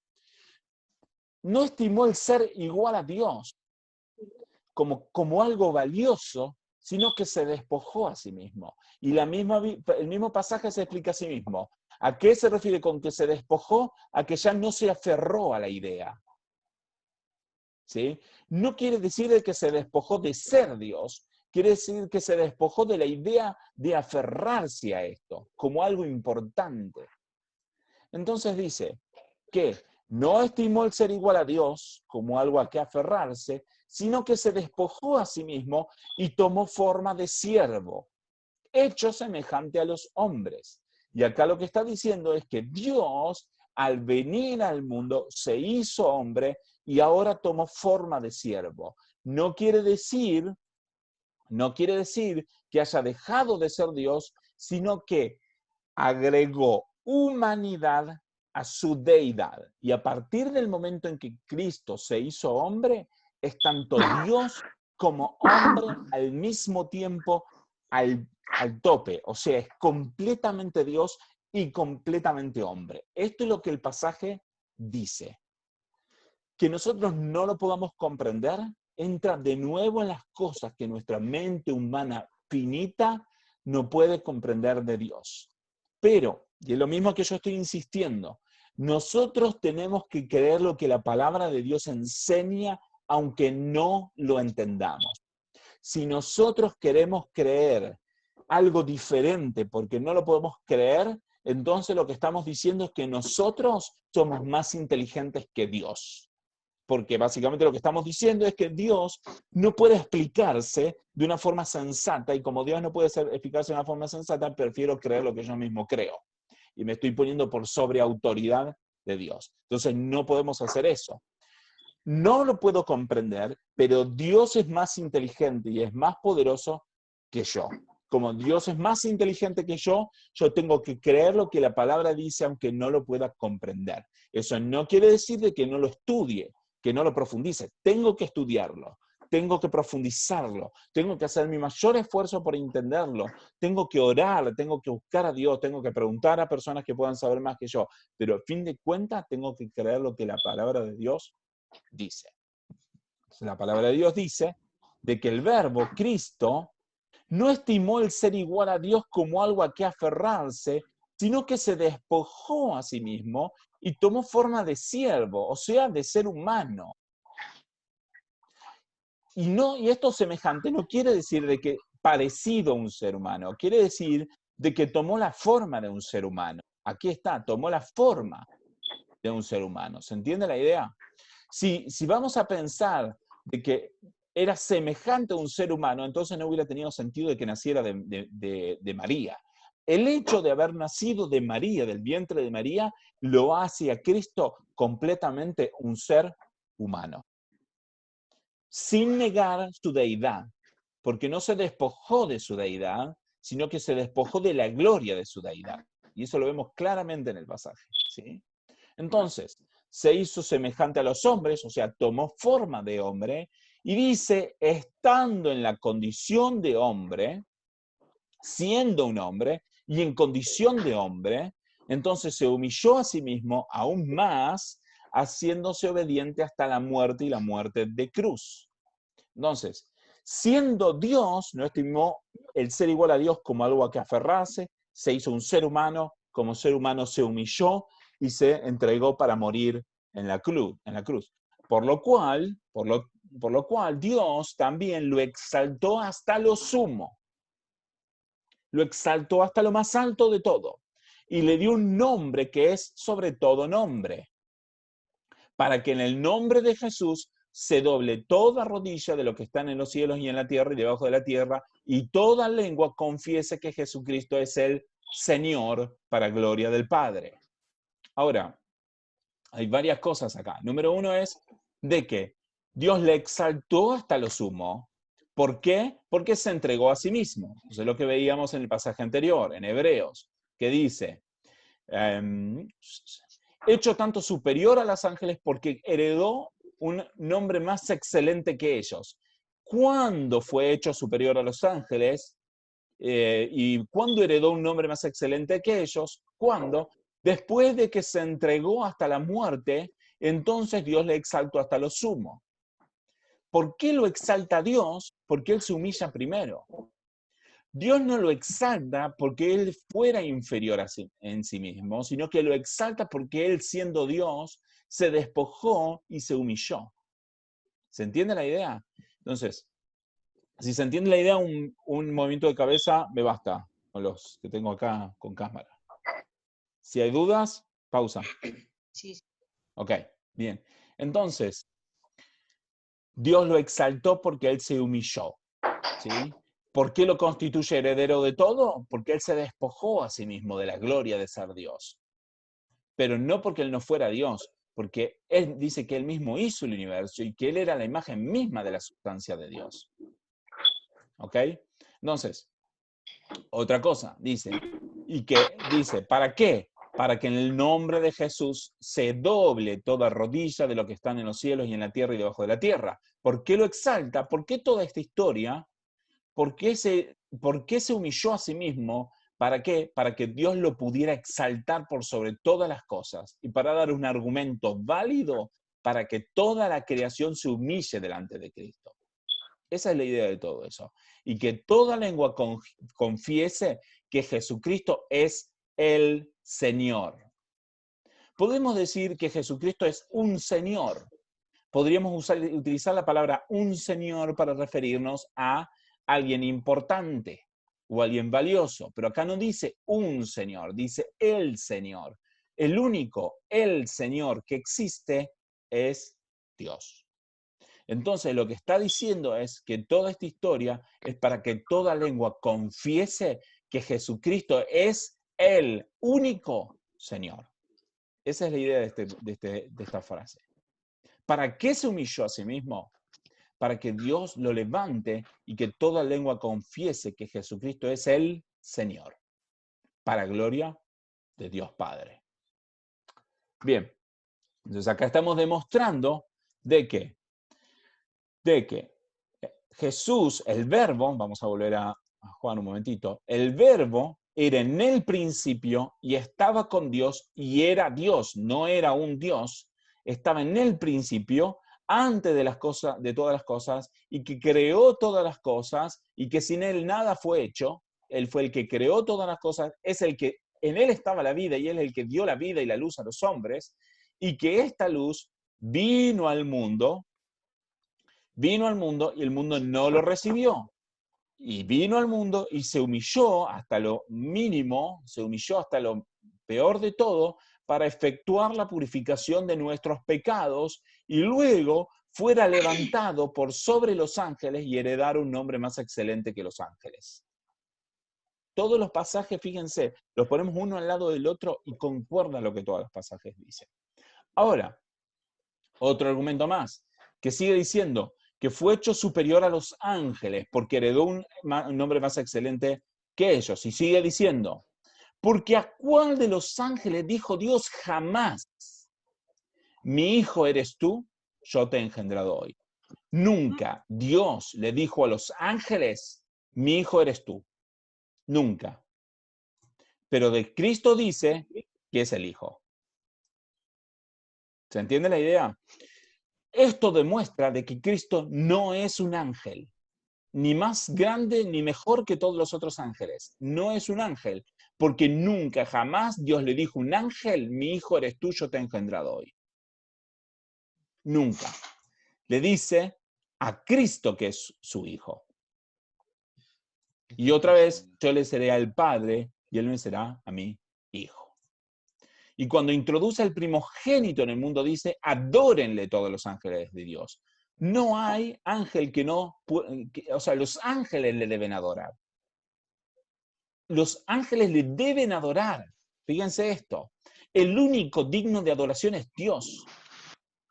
No estimó el ser igual a Dios como algo valioso, sino que se despojó a sí mismo. Y el mismo pasaje se explica a sí mismo. ¿A qué se refiere con que se despojó? A que ya no se aferró a la idea. ¿sí? No quiere decir de que se despojó de ser Dios, quiere decir que se despojó de la idea de aferrarse a esto como algo importante. Entonces dice que no estimó el ser igual a Dios como algo a que aferrarse, sino que se despojó a sí mismo y tomó forma de siervo, hecho semejante a los hombres. Y acá lo que está diciendo es que Dios, al venir al mundo, se hizo hombre y ahora tomó forma de siervo. No quiere decir que haya dejado de ser Dios, sino que agregó humanidad a su deidad. Y a partir del momento en que Cristo se hizo hombre, es tanto Dios como hombre al mismo tiempo, al tope. O sea, es completamente Dios y completamente hombre. Esto es lo que el pasaje dice. Que nosotros no lo podamos comprender, entra de nuevo en las cosas que nuestra mente humana finita no puede comprender de Dios. Pero, y es lo mismo que yo estoy insistiendo, nosotros tenemos que creer lo que la palabra de Dios enseña, aunque no lo entendamos. Si nosotros queremos creer algo diferente porque no lo podemos creer, entonces lo que estamos diciendo es que nosotros somos más inteligentes que Dios. Porque básicamente lo que estamos diciendo es que Dios no puede explicarse de una forma sensata, y como Dios no puede explicarse de una forma sensata, prefiero creer lo que yo mismo creo. Y me estoy poniendo por sobre autoridad de Dios. Entonces no podemos hacer eso. No lo puedo comprender, pero Dios es más inteligente y es más poderoso que yo. Como Dios es más inteligente que yo tengo que creer lo que la palabra dice, aunque no lo pueda comprender. Eso no quiere decir de que no lo estudie, que no lo profundice. Tengo que estudiarlo, tengo que profundizarlo, tengo que hacer mi mayor esfuerzo por entenderlo, tengo que orar, tengo que buscar a Dios, tengo que preguntar a personas que puedan saber más que yo, pero a fin de cuentas tengo que creer lo que la palabra de Dios dice. La palabra de Dios dice de que el verbo, Cristo, no estimó el ser igual a Dios como algo a que aferrarse, sino que se despojó a sí mismo y tomó forma de siervo, o sea, de ser humano. Y esto semejante no quiere decir de que parecido a un ser humano, quiere decir de que tomó la forma de un ser humano. Aquí está, tomó la forma de un ser humano. ¿Se entiende la idea? Si vamos a pensar de que era semejante a un ser humano, entonces no hubiera tenido sentido de que naciera de María. El hecho de haber nacido de María, del vientre de María, lo hace a Cristo completamente un ser humano. Sin negar su deidad, porque no se despojó de su deidad, sino que se despojó de la gloria de su deidad. Y eso lo vemos claramente en el pasaje, ¿sí? Entonces, se hizo semejante a los hombres, o sea, tomó forma de hombre, y dice, estando en la condición de hombre, siendo un hombre, y en condición de hombre, entonces se humilló a sí mismo aún más, haciéndose obediente hasta la muerte y la muerte de cruz. Entonces, siendo Dios, no estimó el ser igual a Dios como algo a que aferrarse, se hizo un ser humano, como ser humano se humilló y se entregó para morir en la cruz. Por lo cual Dios también lo exaltó hasta lo sumo. Lo exaltó hasta lo más alto de todo. Y le dio un nombre que es sobre todo nombre. Para que en el nombre de Jesús se doble toda rodilla de lo que están en los cielos y en la tierra y debajo de la tierra, y toda lengua confiese que Jesucristo es el Señor para gloria del Padre. Ahora, hay varias cosas acá. Número uno es de que Dios le exaltó hasta lo sumo. ¿Por qué? Porque se entregó a sí mismo. Eso es lo que veíamos en el pasaje anterior, en Hebreos, que dice, hecho tanto superior a los ángeles porque heredó un nombre más excelente que ellos. ¿Cuándo fue hecho superior a los ángeles? ¿Y cuándo heredó un nombre más excelente que ellos? ¿Cuándo? Después de que se entregó hasta la muerte, entonces Dios le exaltó hasta lo sumo. ¿Por qué lo exalta Dios? Porque Él se humilla primero. Dios no lo exalta porque Él fuera inferior en sí mismo, sino que lo exalta porque Él, siendo Dios, se despojó y se humilló. ¿Se entiende la idea? Entonces, si se entiende la idea, un movimiento de cabeza me basta, con los que tengo acá con cámara. Si hay dudas, pausa. Sí. Ok, bien. Entonces, Dios lo exaltó porque Él se humilló, ¿sí? ¿Por qué lo constituye heredero de todo? Porque Él se despojó a sí mismo de la gloria de ser Dios. Pero no porque Él no fuera Dios, porque Él dice que Él mismo hizo el universo y que Él era la imagen misma de la sustancia de Dios. ¿Ok? Entonces, otra cosa, dice, ¿para qué? Para que en el nombre de Jesús se doble toda rodilla de lo que están en los cielos y en la tierra y debajo de la tierra. ¿Por qué lo exalta? ¿Por qué toda esta historia? ¿Por qué se humilló a sí mismo? ¿Para qué? Para que Dios lo pudiera exaltar por sobre todas las cosas y para dar un argumento válido para que toda la creación se humille delante de Cristo. Esa es la idea de todo eso. Y que toda lengua confiese que Jesucristo es el Señor. Podemos decir que Jesucristo es un Señor. Podríamos utilizar la palabra un Señor para referirnos a alguien importante o alguien valioso. Pero acá no dice un Señor, dice el Señor. El único, el Señor que existe es Dios. Entonces lo que está diciendo es que toda esta historia es para que toda lengua confiese que Jesucristo es el único Señor. Esa es la idea de esta frase. ¿Para qué se humilló a sí mismo? Para que Dios lo levante y que toda lengua confiese que Jesucristo es el Señor. Para gloria de Dios Padre. Bien, entonces acá estamos demostrando de que Jesús, el verbo, vamos a volver a Juan un momentito, el verbo era en el principio y estaba con Dios y era Dios, no era un Dios, estaba en el principio antes de las cosas, de todas las cosas, y que creó todas las cosas, y que sin él nada fue hecho. Él fue el que creó todas las cosas, es el que en él estaba la vida y él es el que dio la vida y la luz a los hombres, y que esta luz vino al mundo y el mundo no lo recibió. Y vino al mundo y se humilló hasta lo mínimo, se humilló hasta lo peor de todo para efectuar la purificación de nuestros pecados y luego fuera levantado por sobre los ángeles y heredar un nombre más excelente que los ángeles. Todos los pasajes, fíjense, los ponemos uno al lado del otro y concuerda lo que todos los pasajes dicen. Ahora, otro argumento más, que sigue diciendo que fue hecho superior a los ángeles porque heredó un nombre más excelente que ellos. Y sigue diciendo, porque ¿a cuál de los ángeles dijo Dios jamás? Mi hijo eres tú, yo te he engendrado hoy. Nunca Dios le dijo a los ángeles, mi hijo eres tú. Nunca. Pero de Cristo dice que es el hijo. ¿Se entiende la idea? Esto demuestra de que Cristo no es un ángel, ni más grande ni mejor que todos los otros ángeles. No es un ángel, porque nunca, jamás Dios le dijo a un ángel, mi hijo eres tú, yo te he engendrado hoy. Nunca. Le dice a Cristo que es su hijo. Y otra vez, yo le seré al Padre y él me será a mi hijo. Y cuando introduce el primogénito en el mundo, dice, adórenle todos los ángeles de Dios. No hay ángel que no, o sea, los ángeles le deben adorar. Los ángeles le deben adorar. Fíjense esto. El único digno de adoración es Dios.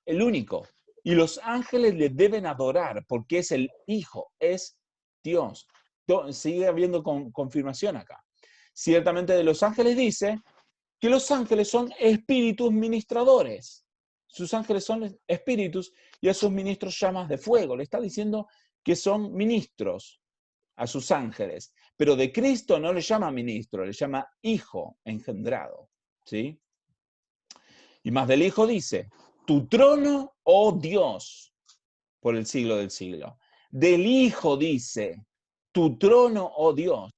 El único. Y los ángeles le deben adorar porque es el Hijo, es Dios. Sigue habiendo confirmación acá. Ciertamente de los ángeles dice que los ángeles son espíritus ministradores. Sus ángeles son espíritus y a sus ministros llamas de fuego. Le está diciendo que son ministros a sus ángeles. Pero de Cristo no le llama ministro, le llama hijo engendrado. ¿Sí? Y más del hijo dice, tu trono, oh Dios, por el siglo del siglo. Del hijo dice, tu trono, oh Dios.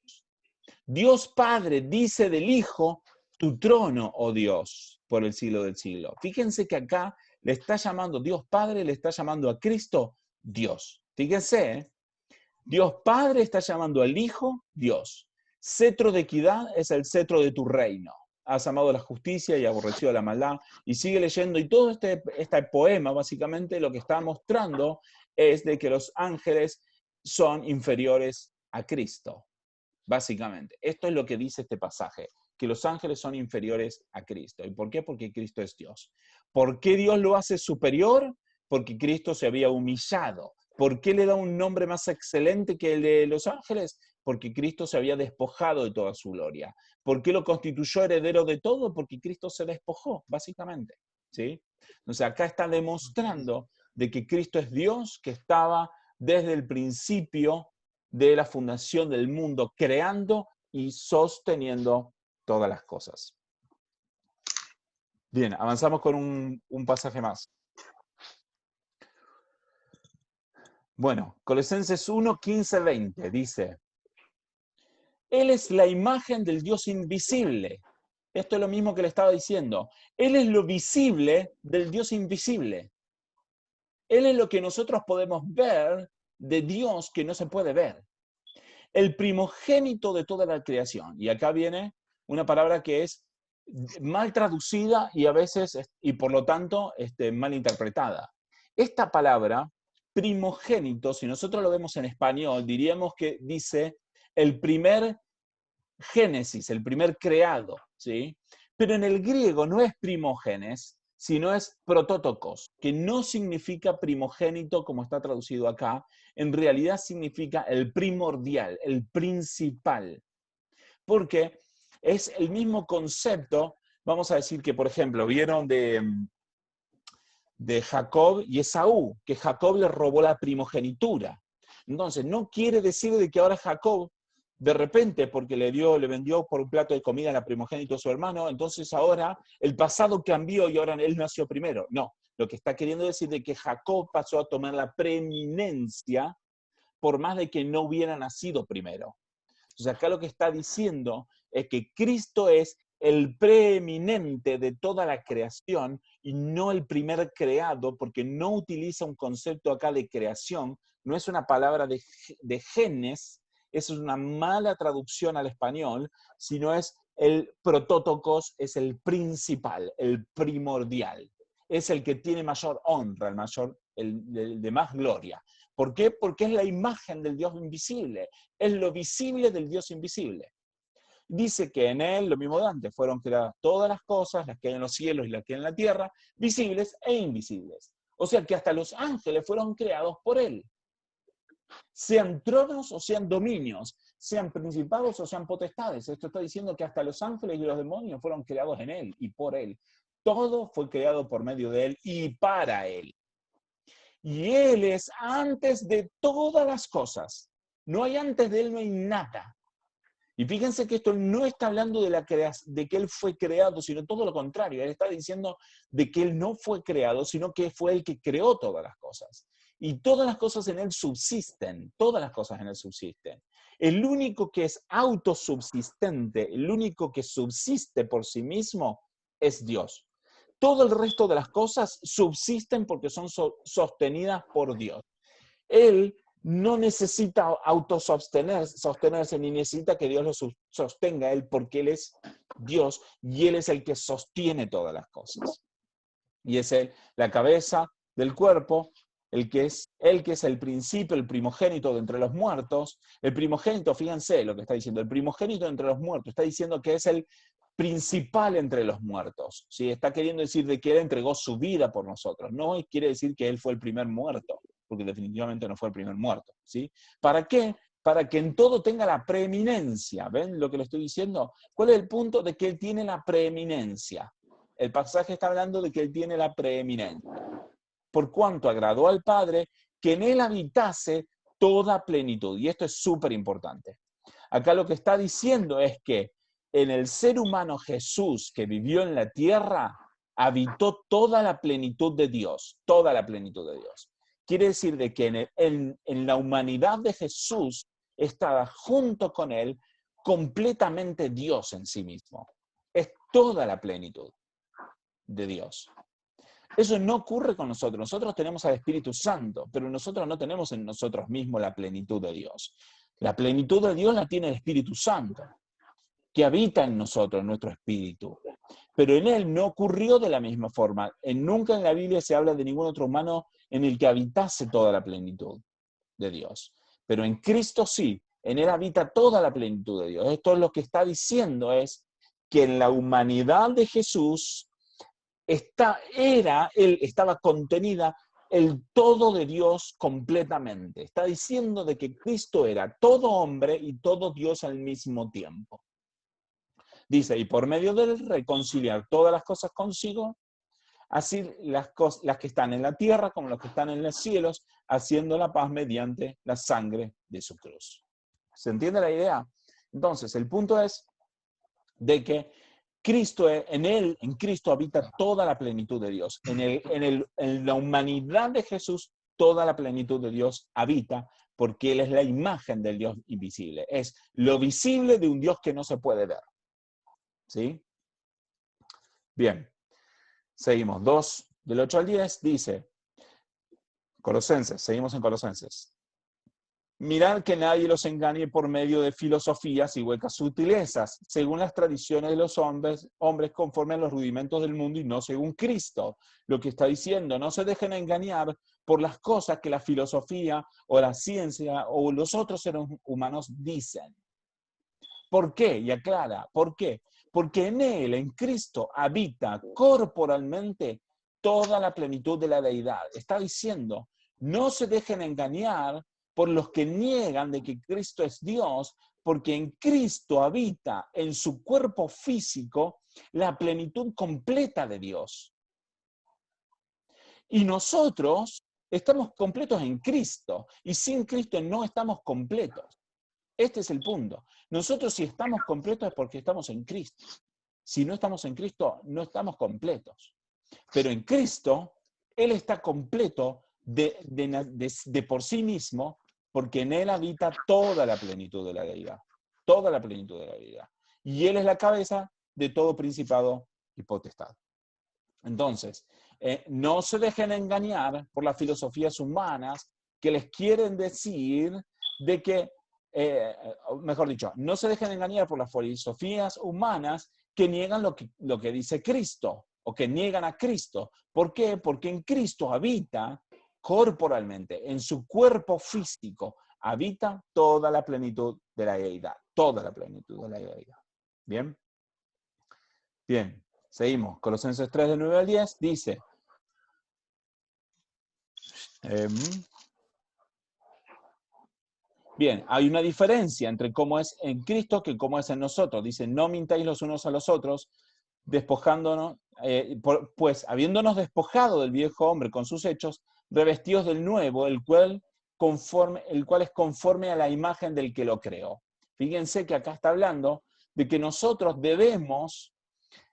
Dios Padre dice del hijo, tu trono, oh Dios, por el siglo del siglo. Fíjense que acá le está llamando, Dios Padre le está llamando a Cristo Dios. Fíjense, ¿eh? Dios Padre está llamando al Hijo Dios. Cetro de equidad es el cetro de tu reino. Has amado la justicia y aborrecido la maldad. Y sigue leyendo, y todo este poema básicamente lo que está mostrando es de que los ángeles son inferiores a Cristo. Básicamente, esto es lo que dice este pasaje, que los ángeles son inferiores a Cristo. ¿Y por qué? Porque Cristo es Dios. ¿Por qué Dios lo hace superior? Porque Cristo se había humillado. ¿Por qué le da un nombre más excelente que el de los ángeles? Porque Cristo se había despojado de toda su gloria. ¿Por qué lo constituyó heredero de todo? Porque Cristo se despojó, básicamente. ¿Sí? Entonces acá está demostrando de que Cristo es Dios, que estaba desde el principio de la fundación del mundo, creando y sosteniendo todas las cosas. Bien, avanzamos con un pasaje más. Bueno, Colosenses 1, 15, 20 dice: Él es la imagen del Dios invisible. Esto es lo mismo que le estaba diciendo. Él es lo visible del Dios invisible. Él es lo que nosotros podemos ver de Dios que no se puede ver. El primogénito de toda la creación. Y acá viene una palabra que es mal traducida y a veces, y por lo tanto, mal interpretada. Esta palabra, primogénito, si nosotros lo vemos en español, diríamos que dice el primer génesis, el primer creado, ¿sí? Pero en el griego no es primógenes, sino es protótocos, que no significa primogénito como está traducido acá, en realidad significa el primordial, el principal. Porque es el mismo concepto, vamos a decir que, por ejemplo, vieron de Jacob y Esaú, que Jacob le robó la primogenitura. Entonces, no quiere decir de que ahora Jacob, de repente, porque le vendió por un plato de comida a la primogénito a su hermano, entonces ahora el pasado cambió y ahora él nació primero. No, lo que está queriendo decir de que Jacob pasó a tomar la preeminencia por más de que no hubiera nacido primero. Entonces acá lo que está diciendo es que Cristo es el preeminente de toda la creación y no el primer creado, porque no utiliza un concepto acá de creación, no es una palabra de genes, eso es una mala traducción al español, sino es el protótocos, es el principal, el primordial, es el que tiene mayor honra, el de más gloria. ¿Por qué? Porque es la imagen del Dios invisible, es lo visible del Dios invisible. Dice que en él, lo mismo de antes, fueron creadas todas las cosas, las que hay en los cielos y las que hay en la tierra, visibles e invisibles. O sea que hasta los ángeles fueron creados por él. Sean tronos o sean dominios, sean principados o sean potestades. Esto está diciendo que hasta los ángeles y los demonios fueron creados en él y por él. Todo fue creado por medio de él y para él. Y él es antes de todas las cosas. No hay antes de él, no hay nada. Y fíjense que esto no está hablando de que él fue creado, sino todo lo contrario. Él está diciendo de que él no fue creado, sino que fue el que creó todas las cosas. Y todas las cosas en él subsisten, todas las cosas en él subsisten. El único que es autosubsistente, el único que subsiste por sí mismo, es Dios. Todo el resto de las cosas subsisten porque son sostenidas por Dios. Él no necesita sostenerse, ni necesita que Dios lo sostenga a él, porque él es Dios y él es el que sostiene todas las cosas. Y es él, la cabeza del cuerpo, el que es el principio, el primogénito de entre los muertos. El primogénito, fíjense lo que está diciendo, el primogénito de entre los muertos, está diciendo que es el principal entre los muertos. ¿Sí? Está queriendo decir de que él entregó su vida por nosotros. No quiere decir que él fue el primer muerto, porque definitivamente no fue el primer muerto. ¿Sí? ¿Para qué? Para que en todo tenga la preeminencia. ¿Ven lo que le estoy diciendo? ¿Cuál es el punto de que él tiene la preeminencia? El pasaje está hablando de que él tiene la preeminencia. Por cuanto agradó al Padre que en él habitase toda plenitud. Y esto es súper importante. Acá lo que está diciendo es que en el ser humano Jesús que vivió en la tierra, habitó toda la plenitud de Dios, toda la plenitud de Dios. Quiere decir de que en la humanidad de Jesús estaba junto con él completamente Dios en sí mismo. Es toda la plenitud de Dios. Eso no ocurre con nosotros. Nosotros tenemos al Espíritu Santo, pero nosotros no tenemos en nosotros mismos la plenitud de Dios. La plenitud de Dios la tiene el Espíritu Santo, que habita en nosotros, en nuestro espíritu. Pero en él no ocurrió de la misma forma. Nunca en la Biblia se habla de ningún otro humano en el que habitase toda la plenitud de Dios. Pero en Cristo sí, en él habita toda la plenitud de Dios. Esto es lo que está diciendo, es que en la humanidad de Jesús estaba contenida el todo de Dios completamente. Está diciendo de que Cristo era todo hombre y todo Dios al mismo tiempo. Dice, y por medio de él reconciliar todas las cosas consigo, así las que están en la tierra como las que están en los cielos, haciendo la paz mediante la sangre de su cruz. ¿Se entiende la idea? Entonces, el punto es de que Cristo, en Cristo habita toda la plenitud de Dios. En la humanidad de Jesús, toda la plenitud de Dios habita, porque Él es la imagen del Dios invisible. Es lo visible de un Dios que no se puede ver. ¿Sí? Bien. Seguimos. 2, del 8 al 10, dice, Colosenses, seguimos en Colosenses. Mirad que nadie los engañe por medio de filosofías y huecas sutilezas, según las tradiciones de los hombres conforme a los rudimentos del mundo y no según Cristo. Lo que está diciendo, no se dejen engañar por las cosas que la filosofía o la ciencia o los otros seres humanos dicen. ¿Por qué? Y aclara, ¿por qué? Porque en él, en Cristo, habita corporalmente toda la plenitud de la deidad. Está diciendo, no se dejen engañar por los que niegan de que Cristo es Dios, porque en Cristo habita en su cuerpo físico la plenitud completa de Dios. Y nosotros estamos completos en Cristo, y sin Cristo no estamos completos. Este es el punto. Nosotros si estamos completos es porque estamos en Cristo. Si no estamos en Cristo, no estamos completos. Pero en Cristo, Él está completo de por sí mismo, porque en Él habita toda la plenitud de la deidad. Toda la plenitud de la deidad. Y Él es la cabeza de todo principado y potestad. Entonces, no se dejen engañar por las filosofías humanas que les quieren decir de que, mejor dicho, no se dejen engañar por las filosofías humanas que niegan lo que dice Cristo, o que niegan a Cristo. ¿Por qué? Porque en Cristo habita corporalmente, en su cuerpo físico, habita toda la plenitud de la deidad. Toda la plenitud de la deidad. ¿Bien? Bien. Seguimos. Colosenses 3, de 9 al 10, dice... Bien, hay una diferencia entre cómo es en Cristo que cómo es en nosotros. Dice, no mintáis los unos a los otros, despojándonos, pues habiéndonos despojado del viejo hombre con sus hechos, revestidos del nuevo, el cual es conforme a la imagen del que lo creó. Fíjense que acá está hablando de que nosotros debemos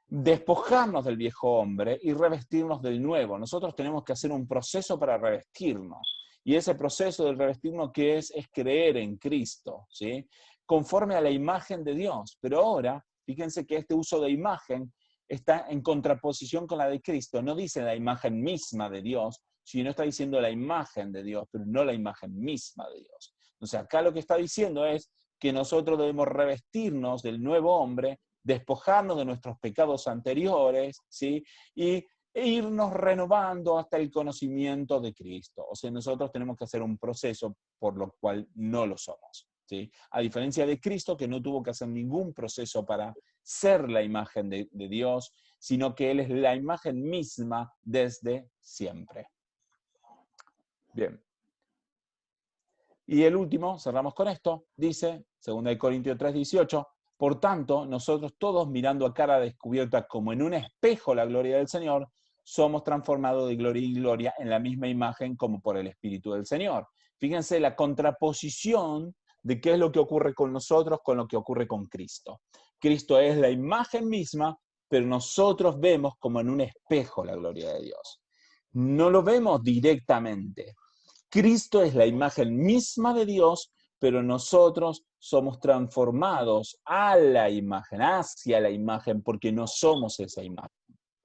despojarnos del viejo hombre y revestirnos del nuevo. Nosotros tenemos que hacer un proceso para revestirnos. Y ese proceso del revestirnos, ¿qué es? Es creer en Cristo, ¿sí? Conforme a la imagen de Dios. Pero ahora, fíjense que este uso de imagen está en contraposición con la de Cristo. No dice la imagen misma de Dios, sino está diciendo la imagen de Dios, pero no la imagen misma de Dios. Entonces acá lo que está diciendo es que nosotros debemos revestirnos del nuevo hombre, despojarnos de nuestros pecados anteriores, ¿sí? E irnos renovando hasta el conocimiento de Cristo. O sea, nosotros tenemos que hacer un proceso por lo cual no lo somos, ¿sí? A diferencia de Cristo, que no tuvo que hacer ningún proceso para ser la imagen de Dios, sino que Él es la imagen misma desde siempre. Bien. Y el último, cerramos con esto, dice, 2 Corintios 3, 18, por tanto, nosotros todos mirando a cara descubierta como en un espejo la gloria del Señor, somos transformados de gloria en gloria en la misma imagen como por el Espíritu del Señor. Fíjense la contraposición de qué es lo que ocurre con nosotros con lo que ocurre con Cristo. Cristo es la imagen misma, pero nosotros vemos como en un espejo la gloria de Dios. No lo vemos directamente. Cristo es la imagen misma de Dios, pero nosotros somos transformados a la imagen, hacia la imagen, porque no somos esa imagen,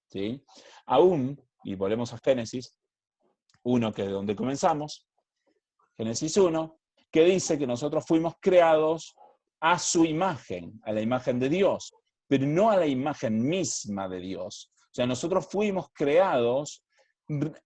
¿sí? Aún y volvemos a Génesis 1, que es donde comenzamos, Génesis 1, que dice que nosotros fuimos creados a su imagen, a la imagen de Dios, pero no a la imagen misma de Dios. O sea, nosotros fuimos creados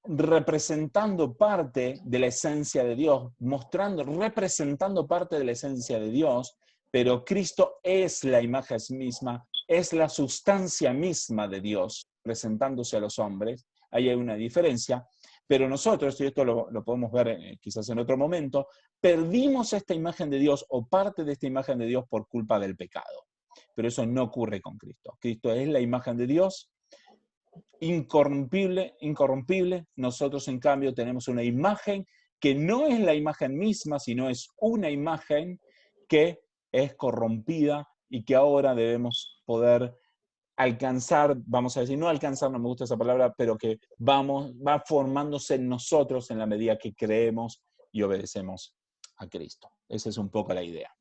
representando parte de la esencia de Dios, representando parte de la esencia de Dios, pero Cristo es la imagen misma, es la sustancia misma de Dios, presentándose a los hombres. Ahí hay una diferencia, pero nosotros, y esto lo podemos ver quizás en otro momento, perdimos esta imagen de Dios o parte de esta imagen de Dios por culpa del pecado. Pero eso no ocurre con Cristo. Cristo es la imagen de Dios, incorrumpible. Nosotros, en cambio, tenemos una imagen que no es la imagen misma, sino es una imagen que es corrompida y que ahora debemos poder alcanzar, vamos a decir, no alcanzar, no me gusta esa palabra, pero que va formándose en nosotros en la medida que creemos y obedecemos a Cristo. Esa es un poco la idea.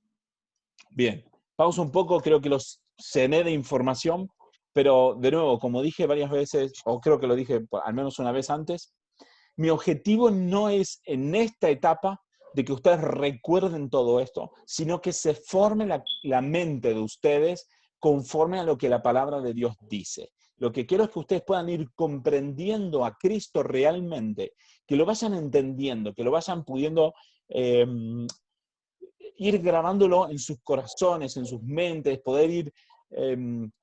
Bien, pausa un poco, creo que los cené de información, pero de nuevo, como dije varias veces, o creo que lo dije al menos una vez antes, mi objetivo no es en esta etapa de que ustedes recuerden todo esto, sino que se forme la mente de ustedes conforme a lo que la palabra de Dios dice. Lo que quiero es que ustedes puedan ir comprendiendo a Cristo realmente, que lo vayan entendiendo, que lo vayan pudiendo ir grabándolo en sus corazones, en sus mentes, poder ir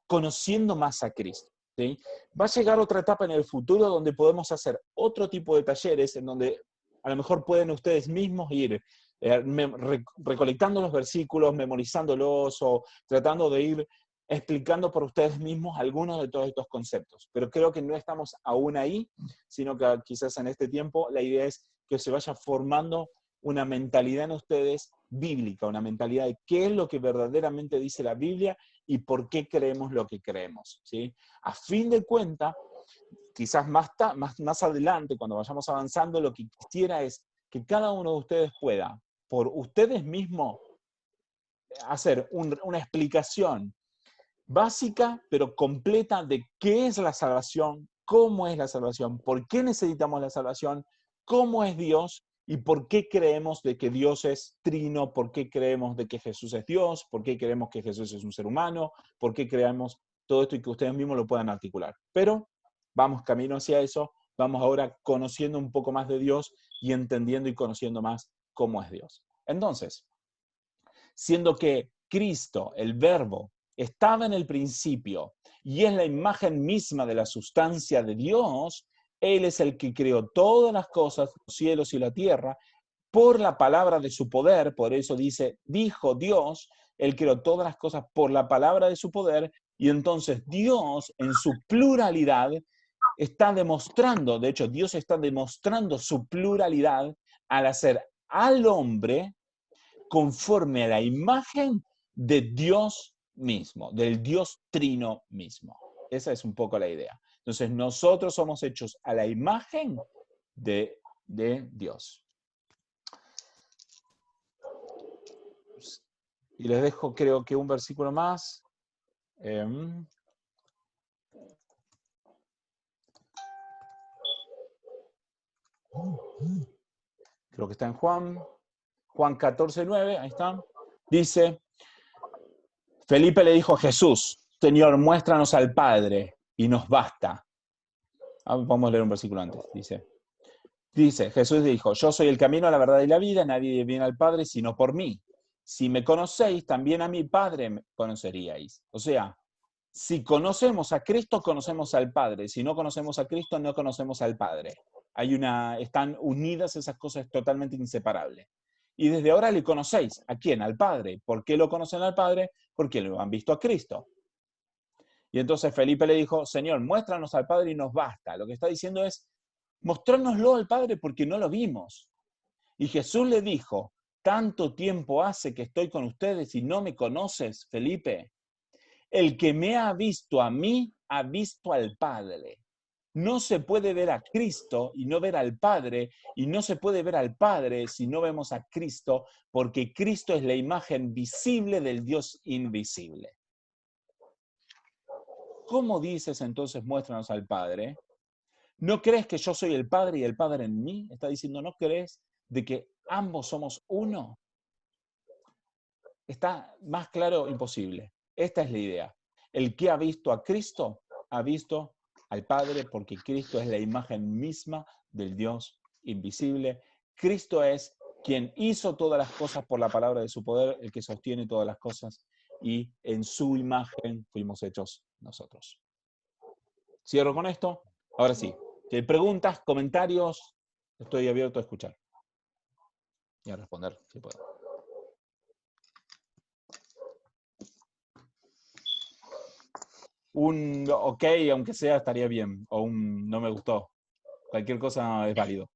conociendo más a Cristo. ¿Sí? Va a llegar otra etapa en el futuro donde podemos hacer otro tipo de talleres en donde a lo mejor pueden ustedes mismos ir recolectando los versículos, memorizándolos o tratando de ir explicando por ustedes mismos algunos de todos estos conceptos. Pero creo que no estamos aún ahí, sino que quizás en este tiempo la idea es que se vaya formando una mentalidad en ustedes bíblica, una mentalidad de qué es lo que verdaderamente dice la Biblia y por qué creemos lo que creemos, ¿sí? A fin de cuentas, quizás más adelante, cuando vayamos avanzando, lo que quisiera es que cada uno de ustedes pueda, por ustedes mismos, hacer una explicación básica, pero completa de qué es la salvación, cómo es la salvación, por qué necesitamos la salvación, cómo es Dios y por qué creemos de que Dios es trino, por qué creemos de que Jesús es Dios, por qué creemos que Jesús es un ser humano, por qué creemos todo esto y que ustedes mismos lo puedan articular. Pero vamos camino hacia eso, vamos ahora conociendo un poco más de Dios y entendiendo y conociendo más cómo es Dios. Entonces, siendo que Cristo, el Verbo, estaba en el principio y es la imagen misma de la sustancia de Dios, Él es el que creó todas las cosas, los cielos y la tierra, por la palabra de su poder. Por eso dijo Dios, Él creó todas las cosas por la palabra de su poder, y entonces Dios en su pluralidad está demostrando, de hecho Dios está demostrando su pluralidad al hacer al hombre conforme a la imagen de Dios mismo, del Dios trino mismo. Esa es un poco la idea. Entonces, nosotros somos hechos a la imagen de Dios. Y les dejo, creo que un versículo más. Creo que está en Juan 14:9, ahí está. Dice, Felipe le dijo a Jesús, Señor, muéstranos al Padre y nos basta. Vamos a leer un versículo antes. Dice, Jesús dijo, yo soy el camino, la verdad y la vida, nadie viene al Padre sino por mí. Si me conocéis, también a mi Padre me conoceríais. O sea, si conocemos a Cristo, conocemos al Padre. Si no conocemos a Cristo, no conocemos al Padre. Están unidas esas cosas totalmente inseparables. Y desde ahora le conocéis. ¿A quién? Al Padre. ¿Por qué lo conocen al Padre? Porque lo han visto a Cristo. Y entonces Felipe le dijo, Señor, muéstranos al Padre y nos basta. Lo que está diciendo es, mostrárnoslo al Padre porque no lo vimos. Y Jesús le dijo, tanto tiempo hace que estoy con ustedes y no me conoces, Felipe. El que me ha visto a mí, ha visto al Padre. No se puede ver a Cristo y no ver al Padre, y no se puede ver al Padre si no vemos a Cristo, porque Cristo es la imagen visible del Dios invisible. ¿Cómo dices entonces muéstranos al Padre? ¿No crees que yo soy el Padre y el Padre en mí? Está diciendo, ¿no crees de que ambos somos uno? Está más claro imposible. Esta es la idea. El que ha visto a Cristo, ha visto al Padre, porque Cristo es la imagen misma del Dios invisible. Cristo es quien hizo todas las cosas por la palabra de su poder, el que sostiene todas las cosas, y en su imagen fuimos hechos nosotros. Cierro con esto. Ahora sí, si hay preguntas, comentarios, estoy abierto a escuchar y a responder, si puedo. Un ok, aunque sea, estaría bien. O un no me gustó. Cualquier cosa es válido.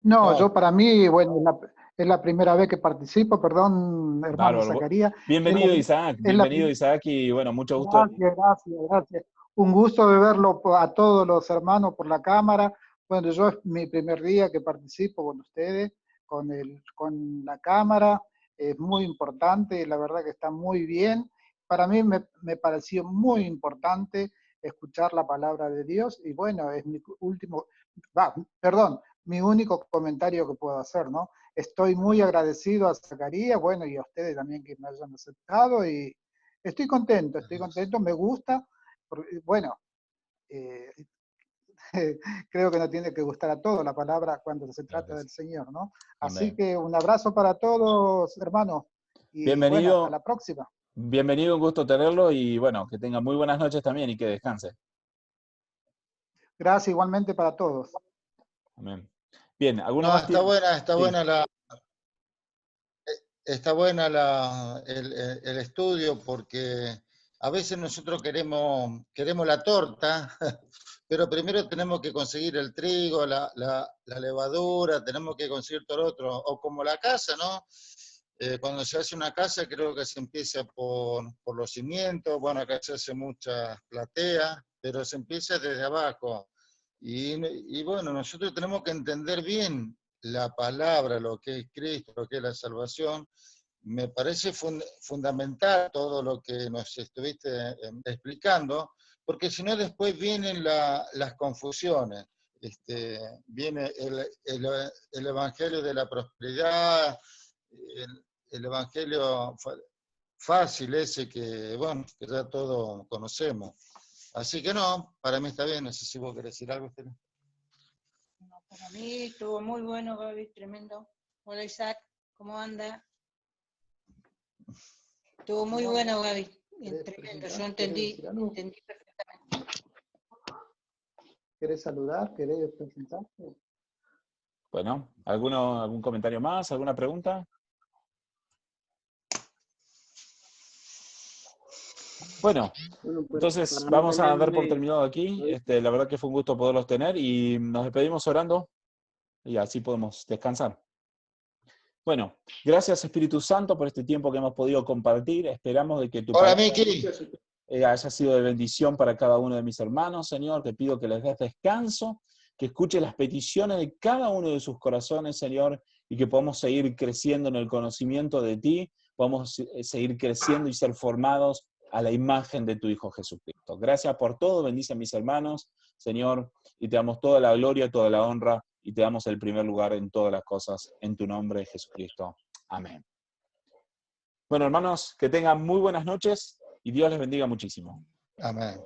No, No. yo para mí, bueno, es la primera vez que participo, perdón, hermano Bárbaro. Zacarías. Bienvenido, Isaac. Es la Bienvenido, Isaac. Y bueno, mucho gusto. gracias. Un gusto de verlo a todos los hermanos por la cámara. Bueno, yo es mi primer día que participo con ustedes, con la cámara. Es muy importante, la verdad que está muy bien. Para mí me pareció muy importante escuchar la palabra de Dios y bueno, es mi mi único comentario que puedo hacer, ¿no? Estoy muy agradecido a Zacarías, bueno, y a ustedes también que me hayan aceptado y estoy contento, me gusta, porque, bueno, eh, creo que no tiene que gustar a todos la palabra cuando se trata del Señor, ¿no? Así Amén. que un abrazo para todos, hermanos, y bueno, hasta Bienvenido. la próxima. Bienvenido, un gusto tenerlo. Y bueno, que tenga muy buenas noches también y que descanse. Gracias igualmente para todos. Amén. Bien, ¿alguno No, más? está buena, Sí. está buena el estudio porque a veces nosotros queremos la torta, pero primero tenemos que conseguir el trigo, la levadura, tenemos que conseguir todo lo otro, o como la casa, ¿no? Cuando se hace una casa creo que se empieza por los cimientos, bueno, acá se hace mucha platea, pero se empieza desde abajo. Y bueno, nosotros tenemos que entender bien la palabra, lo que es Cristo, lo que es la salvación. Me parece fundamental todo lo que nos estuviste explicando, porque si no después vienen las confusiones. Viene el evangelio de la prosperidad, el evangelio fácil ese que, bueno, que ya todos conocemos. Así que no, para mí está bien, no sé si vos querés decir algo, Estela. No, para mí estuvo muy bueno, Gaby, tremendo. Hola Isaac, ¿cómo anda? Estuvo muy bueno, Gaby, tremendo, yo entendí perfectamente. ¿Querés saludar? ¿Querés presentarte? Bueno, ¿algún comentario más? ¿Alguna pregunta? Bueno, entonces vamos a dar por terminado aquí. La verdad que fue un gusto poderlos tener y nos despedimos orando y así podemos descansar. Bueno, gracias Espíritu Santo por este tiempo que hemos podido compartir. Esperamos de que tu Hola, palabra Miki. haya sido de bendición para cada uno de mis hermanos, Señor. Te pido que les des descanso, que escuche las peticiones de cada uno de sus corazones, Señor, y que podamos seguir creciendo en el conocimiento de ti, podamos seguir creciendo y ser formados a la imagen de tu Hijo Jesucristo. Gracias por todo, bendice a mis hermanos, Señor, y te damos toda la gloria, toda la honra, y te damos el primer lugar en todas las cosas, en tu nombre, Jesucristo. Amén. Bueno, hermanos, que tengan muy buenas noches y Dios les bendiga muchísimo. Amén.